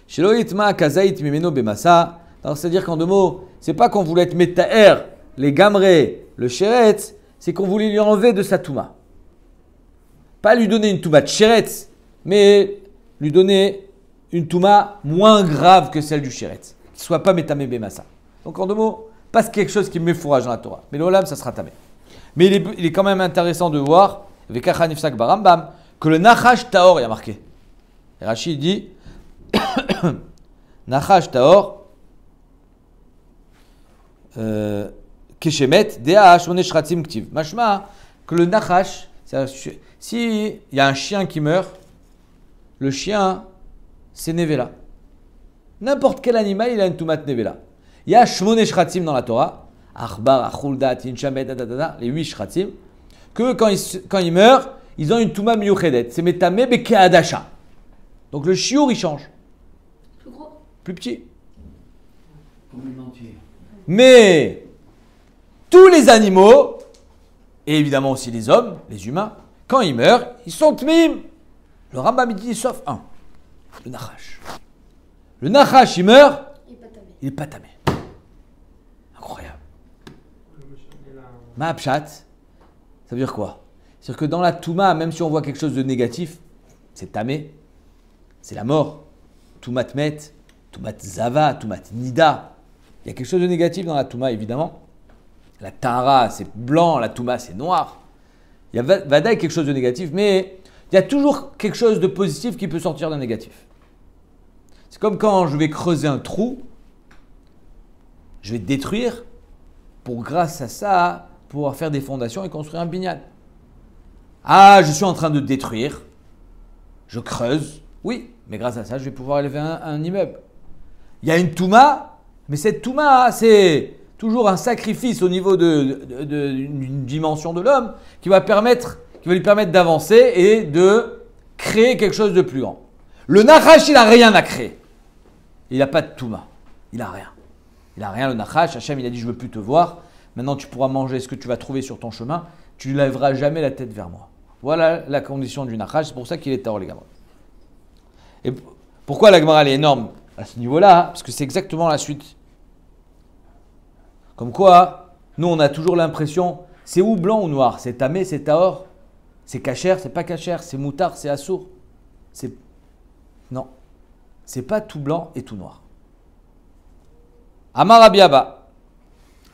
Shelo yitma kazait mimeno bemasa. C'est-à-dire qu'en deux mots, c'est pas qu'on voulait être metaher, les gamrés, le sheretz, c'est qu'on voulait lui enlever de sa touma. Pas lui donner une touma de sheretz, mais lui donner une touma moins grave que celle du sheretz. Qu'il ne soit pas métamé bemasa. Donc en deux mots, pas quelque chose qui me fourrage dans la Torah. Mais l'olam, ça sera tamé. Mais il est quand même intéressant de voir, avec Achanifsak Barambam, que le Nachash Taor, il y a marqué. Et Rachid dit Nachash Taor, Keshemet, Dea, Shmone Shratim Ktiv. Mashma, que le Nachash, si il y a un chien qui meurt, le chien, c'est Nevela. N'importe quel animal, il a une Tumat Nevela. Il y a Shmone Shratim dans la Torah, Achbar, Achulda, Tinshamet, les 8 Shratim, que quand ils meurent, ils ont une Touma Miyuchedet. C'est Metame Bekeadasha. Donc le chiour, il change. Plus gros. Plus petit. Comme une entière. Mais tous les animaux, et évidemment aussi les hommes, les humains, quand ils meurent, ils sont tmim. Le Rambam dit sauf un, le Nachash. Le Nachash, il meurt, il n'est pas tamé. Incroyable. Ma'apshat, ça veut dire quoi? C'est-à-dire que dans la Touma, même si on voit quelque chose de négatif, c'est tamé, c'est la mort. Toumat met, Toumat zava, Toumat nida. Il y a quelque chose de négatif dans la Touma, évidemment. La Tahara, c'est blanc, la Touma, c'est noir. Il y a Vadaï quelque chose de négatif, mais il y a toujours quelque chose de positif qui peut sortir d'un négatif. C'est comme quand je vais creuser un trou, je vais détruire pour, grâce à ça, pouvoir faire des fondations et construire un binyan. Ah, je suis en train de détruire, je creuse, oui, mais grâce à ça, je vais pouvoir élever un immeuble. Il y a une Touma, mais cette Touma, c'est toujours un sacrifice au niveau d'une dimension de l'homme qui va lui permettre d'avancer et de créer quelque chose de plus grand. Le Nachash, il n'a rien à créer. Il n'a pas de Touma. Il n'a rien. Il n'a rien, le Nachash. Hachem, il a dit, je ne veux plus te voir. Maintenant, tu pourras manger ce que tu vas trouver sur ton chemin. Tu ne lèveras jamais la tête vers moi. Voilà la condition du Nachash. C'est pour ça qu'il est Taor, les gamins. Et pourquoi la Gemara est énorme à ce niveau-là? Parce que c'est exactement la suite. Comme quoi, nous, on a toujours l'impression, c'est ou blanc ou noir? C'est tamé, c'est taor? C'est kacher, c'est pas kacher? C'est moutard, c'est assour? Non. C'est pas tout blanc et tout noir. Amar Abiaba,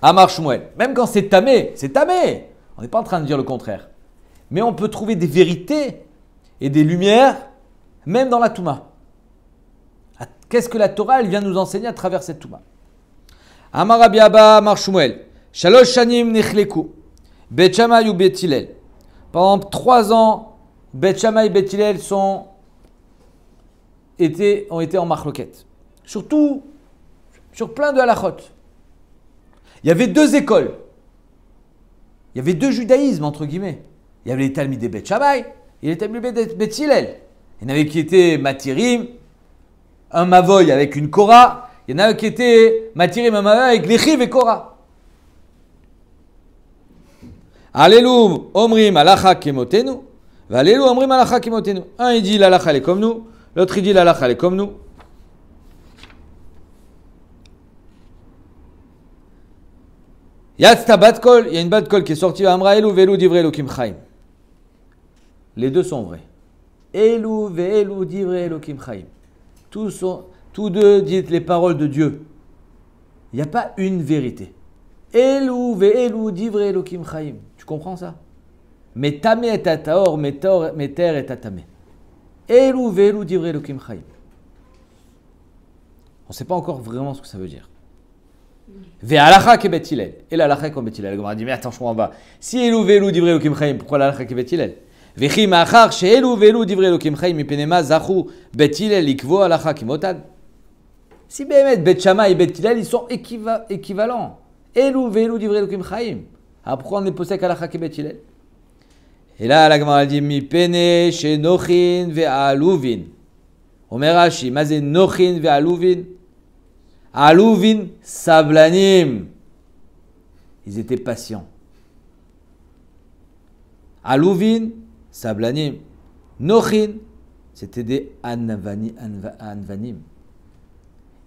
Amar Shmuel. Même quand c'est tamé, c'est tamé. On n'est pas en train de dire le contraire. Mais on peut trouver des vérités et des lumières, même dans la Touma. Qu'est-ce que la Torah, elle vient nous enseigner à travers cette Touma? Amar Abiaba, Amar Shmuel. Shalosh shanim nechleku. Bet Shammai ou Bet Hillel. Pendant 3 ans, Bet Shammai et Bet Hillel ont été en marloquette. Surtout sur plein de halachot. Il y avait 2 écoles. Il y avait 2 judaïsmes, entre guillemets. Il y avait les Talmidei Bet Shammai et les Talmidei Bet Hillel. Il y en avait qui étaient Matirim, un Mavoy avec une Korah. Il y en a qui étaient Matirim, un Mavoy avec Lechiv et Korah. Alelu omrim alacha kemotenu, valelu omrim alacha kemotenu. Un il dit l'alacha elle est comme nous, l'autre il dit l'alacha elle est comme nous. Yatzta bat kol, il y a une bat kol qui est sortie. Amra elu velu divrei Elokim chaim. Les deux sont vrais. Elu velu divrei Elokim chaim. Tous deux disent les paroles de Dieu. Il n'y a pas une vérité. Elu velu divrei Elokim chaim. Tu comprends ça? Metame et taor, meter et tatame. Elu velu divrei Elokim chaim. On ne sait pas encore vraiment ce que ça veut dire. Ve'alacha ke Bet Hillel. Et l'alacha comme Bet Hillel. On a dit, mais attends, je comprends pas. Si elu velu divrei Elokim chaim, pourquoi l'alacha ke Bet Hillel? Vechi ma'achar she'elu velu divrei Elokim chaim mipenema zachu Bet Hillel ikvo alacha kimotad. Si Bémet, Bet Shammai et Bet Hillel, ils sont équivalents. Elu velu divrei Elokim chaim. Alors pourquoi on est posé à la Chake Bet Hillel? Et là, la Gemara dit, mi pene shenochin ve'aluvin. Omer Rashi, Mazé Nochin ve Aluvin. Aluvin Sablanim. Ils étaient patients. Aluvin Sablanim. Nochin, c'était des Anvanim.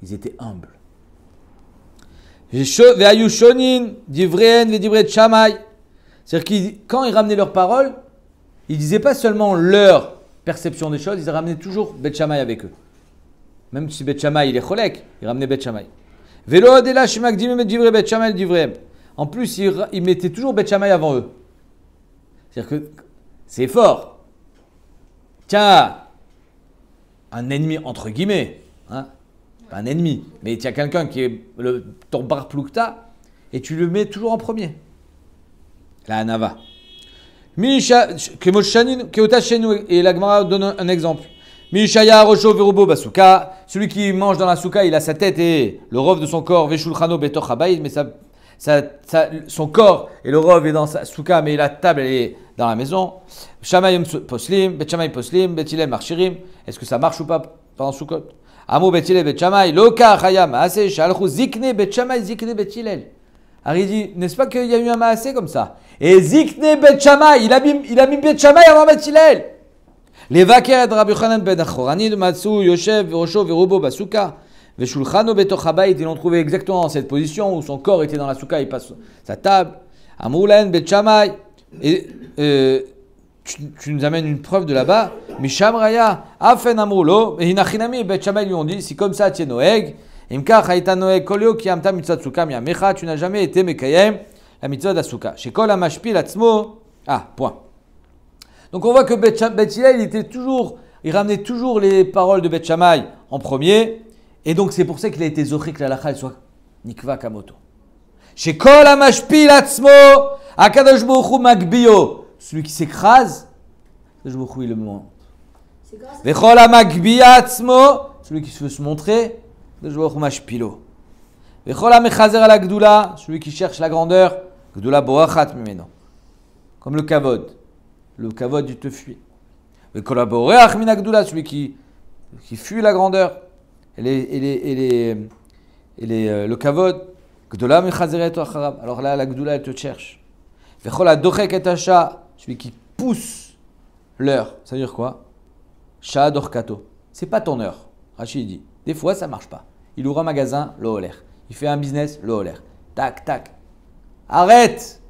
Ils étaient humbles. Ve'ayu shonin divreen ve'divret shamay. C'est-à-dire que quand ils ramenaient leurs paroles, ils ne disaient pas seulement leur perception des choses, ils ramenaient toujours Bet Shammai avec eux. Même si Bet Shammai il est cholek, ils ramenaient Bet Shammai. Velo adela shimakdim et divrei Bet Shammai divreem. En plus, ils mettaient toujours Bet Shammai avant eux. C'est-à-dire que c'est fort. Tiens, un ennemi entre guillemets, hein, pas un ennemi, mais il y a quelqu'un qui est ton bar plukta et tu le mets toujours en premier. La Hanava. Et la Gemara donne un exemple. Mishaya Rosho Verubo Basuka. Celui qui mange dans la souka, il a sa tête et le rov de son corps, Veshulchano Betoch Habayit, mais son corps et le rov est dans sa souka, mais la table elle est dans la maison. Shamayim Poslim, Bet Shammai Poslim, Bet Hillel Marchirim. Est-ce que ça marche ou pas pendant Sukkot? Amo Bet Hillel Bet Shammai, Loka Chayam, Ase Shalchu Zikne Bet Shammai, Zikne Bet Hillel. Alors il dit, n'est-ce pas qu'il y a eu un maasé comme ça? Et Zikne Bet Shammai, il a mis Bet Shammai avant Bet Hillel. Les vaquers de Rabbi Yochanan ben Achorani de Matsu, Yoshev, Rosho, Verubo, Basuka, Veshulchano, Betoch Habayit, ils l'ont trouvé exactement dans cette position où son corps était dans la souka, il passe sa table. Amoulen, Bet Shammai. Et tu nous amènes une preuve de là-bas. Misham Raya, Afen Amroulo, et Hinachinami et Bet Shammai lui ont dit, si comme ça tu es Noeg, Imka Chaïta Noeg, Kolio, qui amta mitzvah souka, Miamecha, tu n'as jamais été Mekayem, la mitzvah de la souka. Chez Kol Amashpi, Latzmo, point. Donc on voit que Bet Hillel, il ramenait toujours les paroles de Bet Shammai en premier, et donc c'est pour ça qu'il a été zoché que la halakha soit nikva kamoto. Chez Kol Amashpi Latzmo, Akadosh Baruch Hu Magbio, celui qui s'écrase, Akadosh Baruch Hu il le montre. Vechol Amagbi Atzmo, celui qui veut se montrer, Akadosh Baruch Hu Mashpilo. Vechol Amechazer ala Gdula, celui qui cherche la grandeur, Gdula Boachat Mimeno, comme le kavod. Le kavod, il te fuit. Le collaborer, celui qui fuit la grandeur. Le kavod. Alors là, la gdoula, elle te cherche. Celui qui pousse l'heure. Ça veut dire quoi? Sha dorkato. C'est pas ton heure. Rachid dit. Des fois, ça marche pas. Il ouvre un magasin, le holer. Il fait un business, le holer. Tac, tac. Arrête!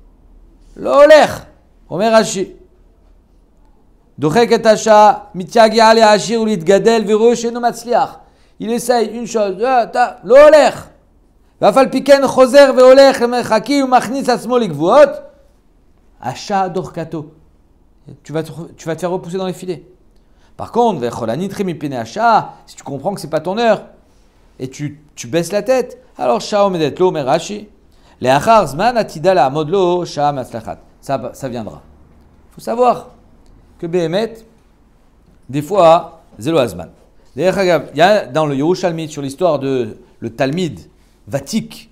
Le holer. Omer Rachid. Il essaye une chose, l'oler. Tu vas te faire repousser dans les filets. Par contre, si tu comprends que ce n'est pas ton heure et tu baisses la tête, alors ça viendra. Il faut savoir que Béhémet, des fois, Zélo Azman. D'ailleurs, il y a dans le Yerushalmi, sur l'histoire de le Talmid Vatik,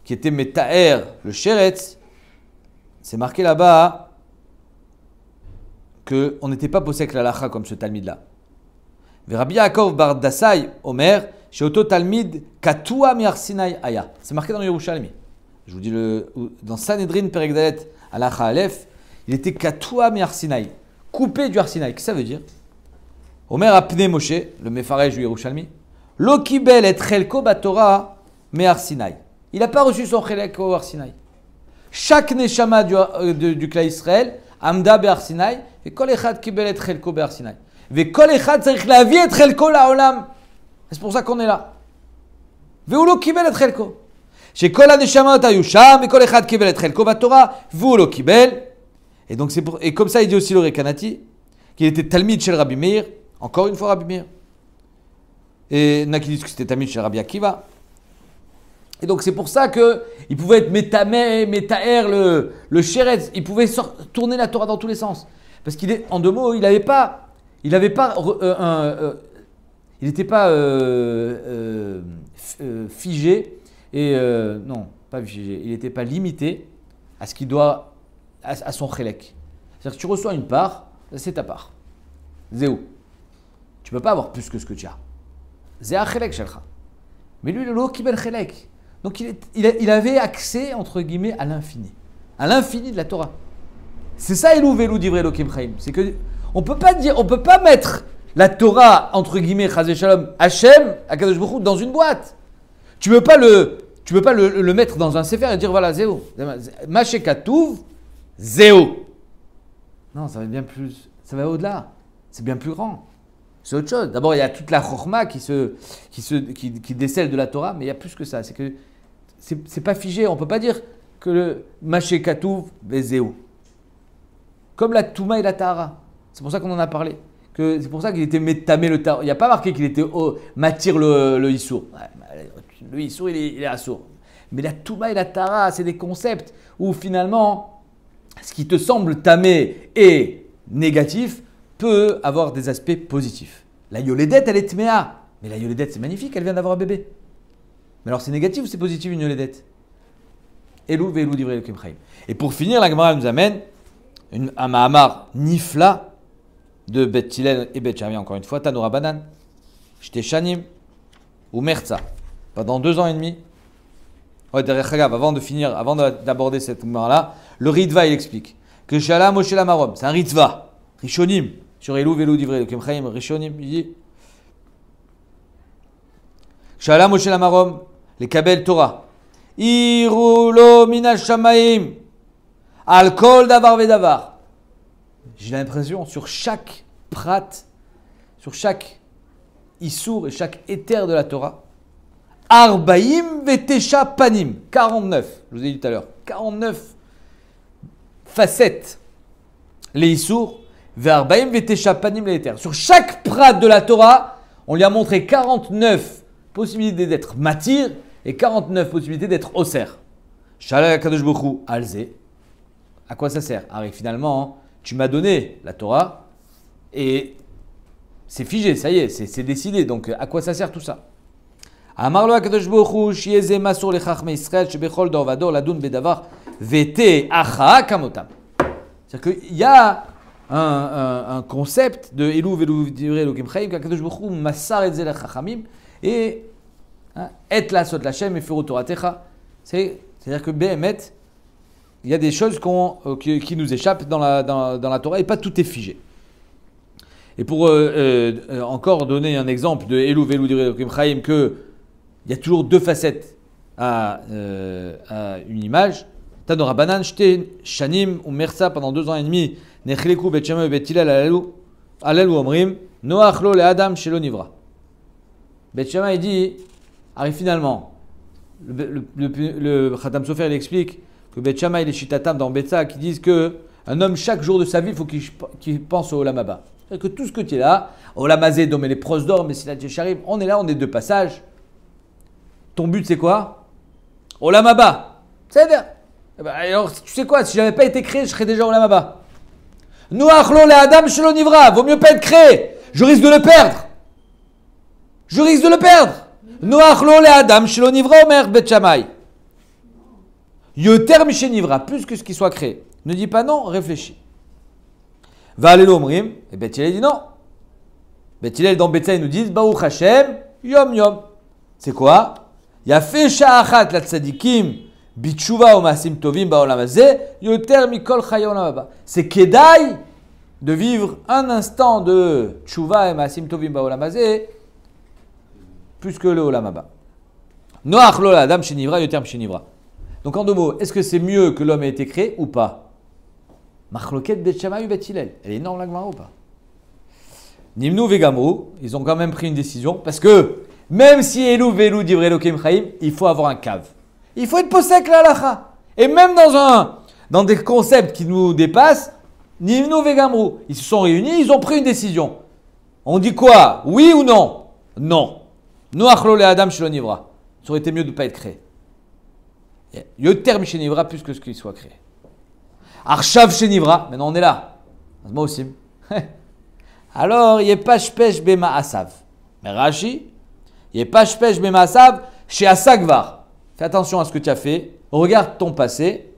qui était Metaher, le Sheretz, c'est marqué là-bas qu'on n'était pas possède la lacha comme ce Talmid-là. Rabbi Yaakov bar Dassai, Omer, chez Oto Talmid, Katua mi Arsinai Aya. C'est marqué dans le Yerushalmi. Je vous dis, dans Sanhedrin Peregdalet, Alacha Aleph, il était Katua mi Arsinai. Coupé du Arsinaï. Qu'est-ce que ça veut dire? Omer Apne Moshe, le Mefarej du Yerushalmi, Lo kibel et chelko batora me Arsinaï. Il n'a pas reçu son chelko Arsinaï. Chaque neshama du clan Israël, amda be Arsinaï, et kol echad kibel et chelko be Arsinaï. Ve kol echad tzarich lavi et chelko la olam. C'est pour ça qu'on est là. Ve lo kibel et chelko. Chez kol ha-neshamot hayu sham, et kol echad kibel et chelko batora, ve lo kibel. Et donc et comme ça il dit aussi le Rekanati qu'il était Talmid chez le Rabbi Meir, encore une fois Rabbi Meir. Et il y en a qui disent que c'était Talmid chez Rabbi Akiva. Et donc c'est pour ça que il pouvait être Metaher, le Sheretz, il pouvait tourner la Torah dans tous les sens. Parce qu'il est, en deux mots, il n'était pas figé et non, pas figé. Il n'était pas limité à ce qu'il doit à son chélek. C'est-à-dire que tu reçois une part, c'est ta part. Zéou. Tu ne peux pas avoir plus que ce que tu as. Ze achelek shelcha. Mais lui, le lo kibel chelek. Donc il avait accès, entre guillemets, à l'infini de la Torah. C'est ça, Elou Velou divrei Elokim Chaim. C'est que on peut pas mettre la Torah, entre guillemets, Chazé Shalom, Hachem, Akadosh Baruch Hu, dans une boîte. Tu peux pas le mettre dans un sefer et dire voilà, Zéo. Maché Katouv, Zéo. Non, ça va au-delà. C'est bien plus grand. C'est autre chose. D'abord, il y a toute la chorma qui décèle de la Torah, mais il y a plus que ça. C'est que c'est pas figé. On peut pas dire que le Maché Katouv, Zéo. Comme la Touma et la Tahara. C'est pour ça qu'on en a parlé. C'est pour ça qu'il était métamé le Tahara. Il n'y a pas marqué qu'il était matir le Issour. Ouais, le Issour, il est assour. Mais la Touma et la Tahara, c'est des concepts où finalement, ce qui te semble tamé et négatif peut avoir des aspects positifs. La Yoledette, elle est tméa. Mais la Yoledette, c'est magnifique, elle vient d'avoir un bébé. Mais alors, c'est négatif ou c'est positif une Yoledette? Elou ve'elou divrei Elokim Chaim. Et pour finir, la Gemara nous amène un Mahamar Nifla de Bet Hillel et Bet Shammai, encore une fois, Tanoura Banan, Shte Shanim ou Merza. Pendant 2 ans et demi. Avant d'aborder cette Gemara-là, le Ritva, il explique que Shala Moshe Lamarom, c'est un Ritva, Rishonim, sur Elou Velou Divrei Elokim Chaim, Rishonim, il dit Shala Moshe Lamarom, les Kabel Torah, Irulo Minash Shamaim, Al Kol Davar Vedavar. J'ai l'impression, sur chaque prat, sur chaque Issour et chaque éther de la Torah, Arbaim Vetesha Panim, 49, je vous ai dit tout à l'heure, 49 facettes, les Issour, Verbaim Vetesha Panim, les éthers. Sur chaque prat de la Torah, on lui a montré 49 possibilités d'être matir et 49 possibilités d'être osser. Shalal Kadosh Baruch Hu Alze. À quoi ça sert? Finalement, tu m'as donné la Torah et c'est figé, ça y est, c'est décidé. Donc, à quoi ça sert tout ça? Amarlo HaKadosh Baruch Hu shieze masur lechachmei Israël shebechol dor vador ladun bedavar vete acha kamotam. C'est-à-dire qu'il y a un concept de Elou Velou Divrei Elokim Chaim qu'HaKadosh Baruch Hu masar et zel chachamim et et la sot lachem et furu toratecha. C'est-à-dire que Behemet, il y a des choses qui nous échappent dans la Torah et pas tout est figé. Et pour encore donner un exemple de Elou Velou Divrei Elokim Chaim, il y a toujours 2 facettes à une image. Tanoura Banan, Shte Shanim ou Mersa pendant 2 ans et demi. Nechleku Bet Shammai Bet Hillel Alelu Omrim Noach lo le Adam shelo nivra. Bet Shammai dit, finalement, le Khatam Sofer il explique que Bet Shammai et les Shitatam dans Betsa qui disent que un homme chaque jour de sa vie il faut qu'il pense au Olam Haba. C'est-à-dire que tout ce que tu es là, Olam Hazé, Dom et les pros d'or, Messilat Yesharim, on est là, on est 2 passages. Ton but c'est quoi? Olam Haba. C'est-à-dire, alors tu sais quoi, si j'avais pas été créé, je serais déjà Olam Haba. Noach lo le Adam shelo nivra, vaut mieux pas être créé, je risque de le perdre. Noach lo le Adam shelo nivra omer Bet Shammai. Yoter mishe nivra, plus que ce qui soit créé. Ne dis pas non, réfléchis. Va aller l'omrim, et Bet Hillel dit non. Bet Hillel dans Betsa, ils nous disent Baruch Hashem, yom yom. C'est quoi? Yafé sha'achat la tzadikim bitshuva o maasim tovim ba'olam hazeh yoter mikol chayei olam haba. C'est kedai de vivre un instant de tshuva et maasim tovim ba'olam hazeh plus que le olam haba. Noach lo l'adam shenivra yoter mishenivra. Donc en 2 mots, est-ce que c'est mieux que l'homme ait été créé ou pas? Machloket Bet Shammai ou Bet Hillel. Elle est énorme la Gemara ou pas? Nimnu vegamru, ils ont quand même pris une décision parce que même si Elou Velou Divrei Elokim Chaim, il faut avoir un cave. Il faut être posek la halacha. Et même dans des concepts qui nous dépassent, Nimnu vegamru, ils se sont réunis, ils ont pris une décision. On dit quoi? Oui ou non? Non. Noach lo le Adam shelo nivra. Ça aurait été mieux de ne pas être créé. Yoter mishe nivra plus que ce qu'il soit créé. Arshav shenivra, maintenant on est là. Moi aussi. Alors, yepash pesh bema asav. Mais Rashi, yepash pesh bema asav chez Asagvar. Fais attention à ce que tu as fait. Regarde ton passé.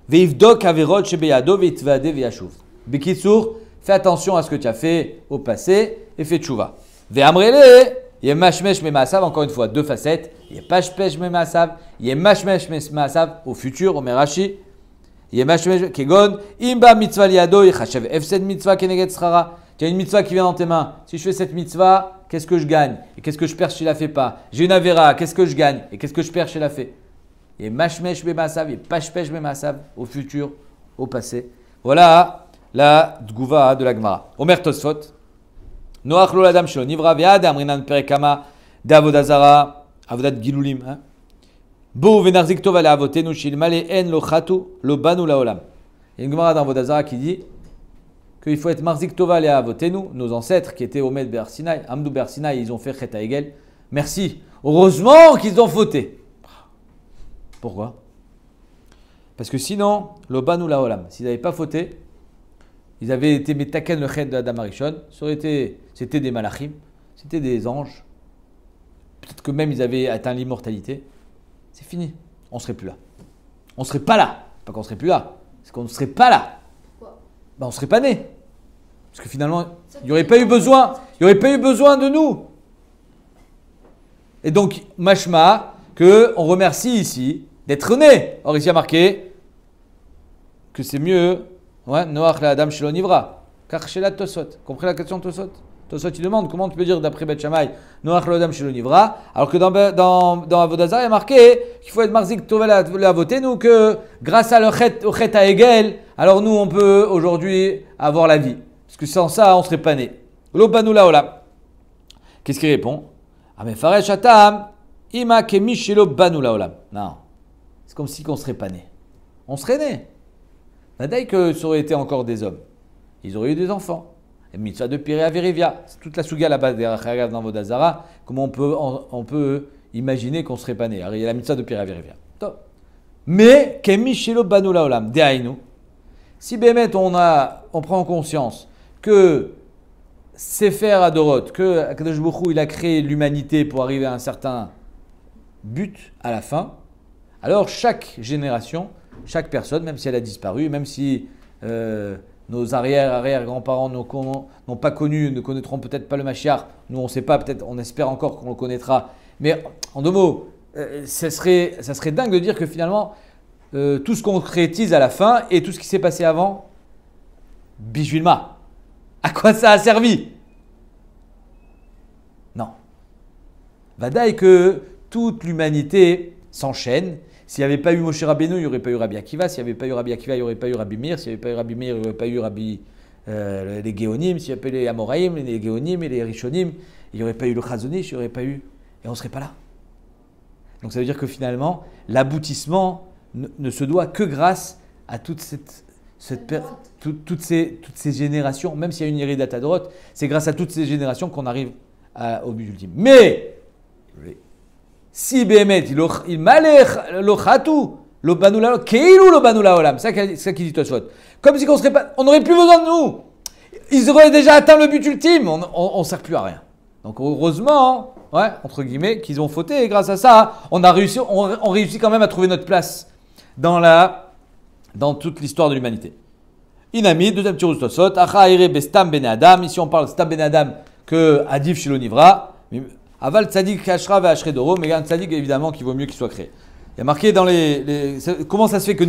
Veivdok averot shebeyado veitvade veyashuv. Bekitsur, fais attention à ce que tu as fait au passé et fais tchouva. Ve'amrele Il y a mashmesh me maasav, encore une fois, deux facettes. Il y a pashpesh me maasav. Il y a mashmesh me maasav au futur, au merashi. Il y a mashmesh kegon. Imba mitzvah liado, yichashev efsed mitzvah keneged schara. Tu as une mitzvah qui vient dans tes mains. Si je fais cette mitzvah, qu'est-ce que je gagne? Et qu'est-ce que je perds si je la fais pas? J'ai une avera, qu'est-ce que je gagne? Et qu'est-ce que je perds si je la fais? Il y a mashmesh me maasav, il y a pashpesh me maasav au futur, au passé. Voilà la dgouva de la Gemara. Omer Tosfot. Noach lo ladam shelo nivra ve'ad amrinan perekama d'avodah zara avodat gilulim. Bo venarzik tov ale avotenu shilmale en lo chatu lo banu laolam. Il y a une Gemara dans avodah zara qui dit qu'il faut être marzik tov ale avotenu, nos ancêtres qui étaient au Med Be'ar Sinai, Amdou Be'ar Sinai, ils ont fait chet ha'egel. Merci. Heureusement qu'ils ont fauté. Pourquoi? Parce que sinon, lo banu laolam, s'ils n'avaient pas fauté, ils avaient été metaken le chet de Adam Arishon, c'était des malachim, c'était des anges. Peut-être que même ils avaient atteint l'immortalité. C'est fini. On ne serait plus là. On ne serait pas là. Pas qu'on ne serait plus là. C'est qu'on ne serait pas là. Pourquoi? On ne serait pas né. Parce que finalement, il n'y aurait pas eu besoin. Il n'y aurait pas eu besoin de nous. Et donc, mashma, qu'on remercie ici d'être né. Or, ici, il y a marqué que c'est mieux. Ouais, Noach la Adam Shelo Nivra. Car chez la Tosot. Comprenez la question de Tosot? Tosot, il demande comment tu peux dire d'après Beth Shammai Noach la Adam Shelo Nivra, alors que dans Avodah Zarah, il y a marqué qu'il faut être marzik tovel la voter, nous, que grâce à au chet à Egel, alors nous, on peut aujourd'hui avoir la vie. Parce que sans ça, on ne serait pas né. Lo banu la olam. Qu'est-ce qu'il répond? Ah, mais faresh atam, ima kemi shelo banu la olam. Non. C'est comme si on ne serait pas né. On serait né. Nadaï que ça aurait été encore des hommes. Ils auraient eu des enfants. Et mitzvah de Piré Averivia. C'est toute la souga là-bas derrière dans Avodah Zarah. Comment on peut imaginer qu'on ne serait pas né? Alors, il y a la mitzvah de Piré Averivia. Mais, Kemi Shelo Banu Laolam, Dehainu. Si Bémet, on prend conscience que Sefer Adorot, que Akadosh Baruch Hu, il a créé l'humanité pour arriver à un certain but à la fin, alors chaque génération, chaque personne, même si elle a disparu, même si nos arrière-grands-parents n'ont pas connu, ne connaîtront peut-être pas le Mashiach, nous on ne sait pas, peut-être on espère encore qu'on le connaîtra. Mais en deux mots, ça serait dingue de dire que finalement, tout ce qu'on concrétise à la fin et tout ce qui s'est passé avant, bijuilma. À quoi ça a servi? Non. Vadaï que toute l'humanité s'enchaîne. S'il n'y avait pas eu Moshe Rabbeinu, il n'y aurait pas eu Rabbi Akiva. S'il n'y avait pas eu Rabbi Akiva, il n'y aurait pas eu Rabbi Meir. S'il n'y avait pas eu Rabbi Meir, il n'y aurait pas eu les Géonim. S'il n'y avait pas eu les Amoraïm, les Géonim et les Rishonim, il n'y aurait pas eu le Chazonish, il n'y aurait pas eu... Et on ne serait pas là. Donc ça veut dire que finalement, l'aboutissement ne se doit que grâce à toutes ces générations. Même s'il y a une Yeridat Adorot, c'est grâce à toutes ces générations qu'on arrive au but ultime. Mais... si Bémet, il malech lo chatu, lo banu la olam, keilu lo banu la olam. C'est ça qui dit Tosfot. Comme si on n'aurait plus besoin de nous. Ils auraient déjà atteint le but ultime. On ne sert plus à rien. Donc heureusement, ouais, entre guillemets, qu'ils ont fauté. Et grâce à ça, on réussit quand même à trouver notre place dans toute l'histoire de l'humanité. Inami, deuxième petit rouge Tosfot. Acha ire bestam ben adam. Ici on parle de stam ben adam que adif shelo nivra. Aval tzadik kashra ve ashre doro, mais un tzadik évidemment qu'il vaut mieux qu'il soit créé. Il y a marqué dans comment ça se fait que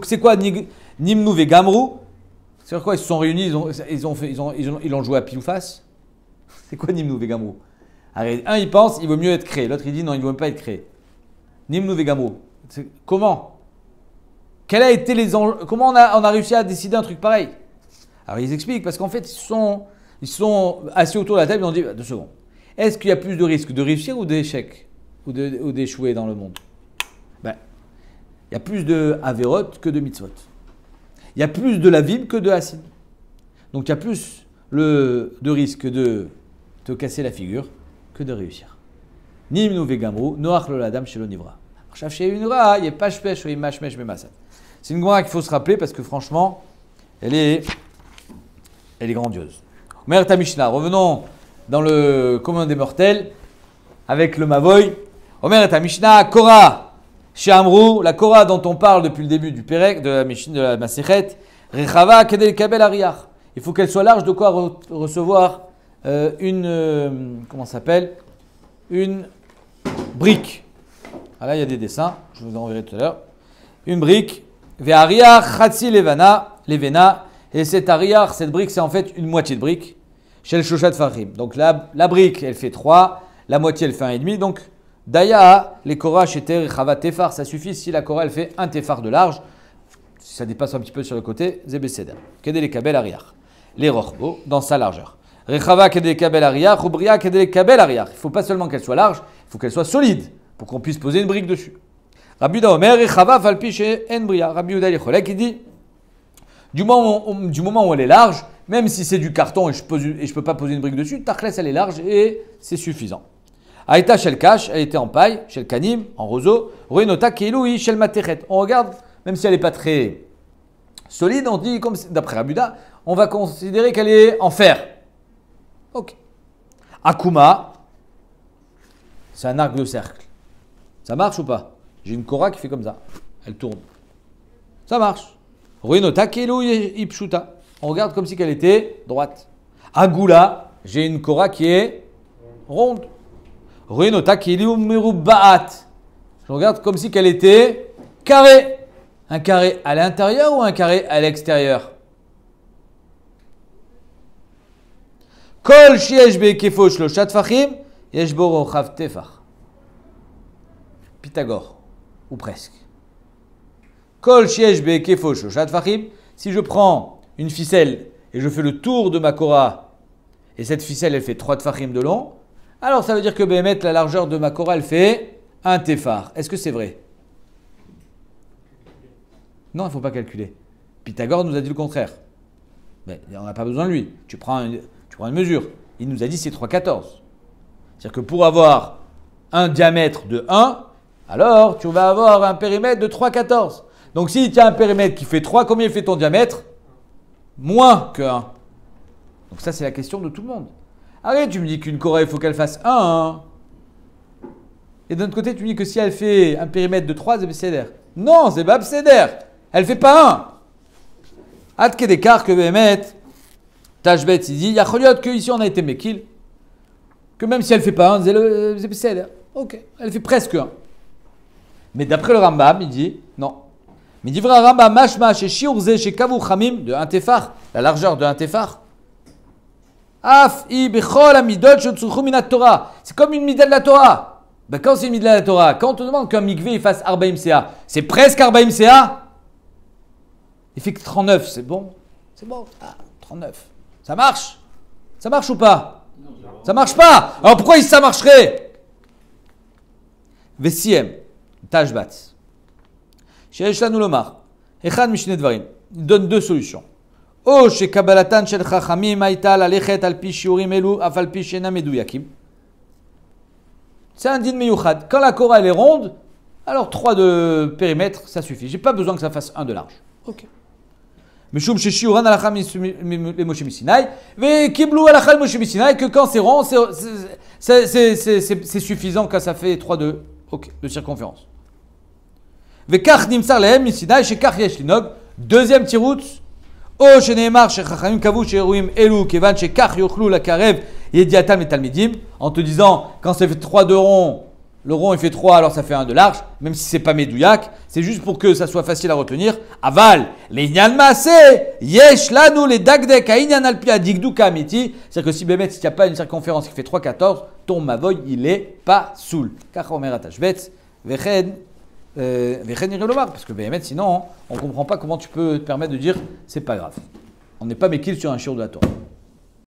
c'est quoi Nimnu ve Gamru? C'est quoi? Ils se sont réunis, ils l'ont joué à pile ou face. C'est quoi Nimnu ve Gamru? Un il pense il vaut mieux être créé, l'autre il dit non il ne veut même pas être créé. Nimnu ve Gamru. Comment? Quel a été comment on a réussi à décider un truc pareil? Alors ils expliquent parce qu'en fait ils sont assis autour de la table et ils ont dit 2 secondes. Est-ce qu'il y a plus de risques de réussir ou d'échec ou d'échouer dans le monde? Ben, il y a plus de averot que de mitzvot. Il y a plus de lavim que de hasid. Donc il y a plus de risque de te casser la figure que de réussir. Nimnu vegamru, noach lo ladam shelo nivra. Chav she'unra, il y a pas shpesh ou imashmesh memasad. C'est une Gemara qu'il faut se rappeler parce que franchement, elle est grandiose. Mer ta Mishnah, revenons dans le commun des mortels, avec le Mavoy. Omer et Mishnah, Korah, chez Amrou, la Korah dont on parle depuis le début du Pérec, de la Mishnah, de la Masechet, Rechava Kedel Kabel Ariach. Il faut qu'elle soit large de quoi recevoir comment ça s'appelle? une brique. Ah là, il y a des dessins, je vous en enverrai tout à l'heure. Une brique, ve'ariach chatzi levena, et cet ariach, cette brique, c'est en fait une moitié de brique. Shel shoshat fachim. Donc la brique, elle fait 3, la moitié, elle fait 1,5. Donc, daya, les korah, sheter, chava, tefar, ça suffit si la korah, elle fait 1 tefar de large. Si ça dépasse un petit peu sur le côté, zebeseder. Kede le kabel ariach. Les rochbo, dans sa largeur. Rechava kede le kabel ariach, ubria kede le kabel ariach. Il ne faut pas seulement qu'elle soit large, il faut qu'elle soit solide pour qu'on puisse poser une brique dessus. Rabbi Uda Omer, rechava falpi she en bria. Rabbi Uda Yecholek, il dit, du moment où elle est large, même si c'est du carton et je ne peux pas poser une brique dessus, Tachles elle est large et c'est suffisant. Aïta shel kash, elle était en paille, shel kanim, en roseau, ruenota keiloui shel matechet. On regarde, même si elle n'est pas très solide, on dit, comme d'après Rabuda, on va considérer qu'elle est en fer. Ok. Akuma, c'est un arc de cercle. Ça marche ou pas? J'ai une kora qui fait comme ça. Elle tourne. Ça marche. Ruenota keiloui ipshuta. On regarde comme si elle était droite. Agula, j'ai une kora qui est ronde. Ruenota keiloui merubbaat. Je regarde comme si elle était carrée. Un carré à l'intérieur ou un carré à l'extérieur? Kol shiesh be'kefo shloshat fachim, yesh bo rochav tefach. Pythagore, ou presque. Kol shiesh be'kefo shloshat fachim. Si je prends une ficelle et je fais le tour de ma kora, et cette ficelle elle fait 3 tefachim de long, alors ça veut dire que Béhémet, la largeur de ma kora elle fait 1 tefar. Est-ce que c'est vrai? Non, il ne faut pas calculer. Pythagore nous a dit le contraire. Mais on n'a pas besoin de lui. Tu prends une mesure. Il nous a dit c'est 3,14. C'est-à-dire que pour avoir un diamètre de 1, alors tu vas avoir un périmètre de 3,14. Donc si tu as un périmètre qui fait 3, combien fait ton diamètre? Moins que 1. Donc ça c'est la question de tout le monde. Allez, tu me dis qu'une kora, il faut qu'elle fasse 1. Et d'un autre côté, tu me dis que si elle fait un périmètre de 3, c'est bceder. Non, c'est pas bceder. Elle fait pas 1. Atke d'écart que Béhémet, Tashbet, il dit, il y a choliot qu'ici on a été mekil, que même si elle fait pas 1, c'est bceder. Ok, elle fait presque 1. Mais d'après le Rambam, il dit, non. Mais il dit, vrai Rambam, mashma, chez shiurze, chez kavu chamim, de 1 tefar, la largeur de 1 tefar. Af, i, bechol, amidot, shotsuchu minat Torah. C'est comme une middah de la Torah. Ben, quand c'est une middah de la Torah, quand on te demande qu'un mikvé il fasse 40 CA, c'est presque 40 CA. Il fait que 39, c'est bon? C'est bon. Ah, 39. Ça marche? Ça marche ou pas? Ça marche pas. Alors pourquoi ça marcherait? Vesiem, Tashbat. Sheesh lanu lomar. Echad mishne dvarim. Il donne 2 solutions. O shekabalatan shel chachamim haïta lalechet al pi shiurim elu af al pi shena meduyakim. C'est un din meyuchad. Quand la kora elle est ronde, alors 3 de périmètre, ça suffit. J'ai pas besoin que ça fasse 1 de large. Ok. Meshum sheshiuran alacha le Moshe Misinaï, ve kiblu alacha le Moshe Misinaï, que quand c'est rond, c'est suffisant quand ça fait 3 de circonférence. Ve kach nimsar lehem Misinaï, shekach yesh linog. Deuxième tirout. O sheneemar shechachamim kavu sheruim elu kevan shekach yochlu la karev yediatam et talmidim. En te disant, quand ça fait 3 de rond, le rond il fait 3, alors ça fait 1 de large, même si c'est pas médouillac, c'est juste pour que ça soit facile à retenir. Aval, les inyan maase, yesh lanu les dagdek a inyan alpi adigdu kamiti. C'est-à-dire que si Bémet, s'il n'y a pas une circonférence qui fait 3,14, ton mavoy il est pas soul. Car omer atashbet, vechen irelomar, parce que Bémet, sinon, on comprend pas comment tu peux te permettre de dire c'est pas grave. On n'est pas méquille sur un shiur de la Torah.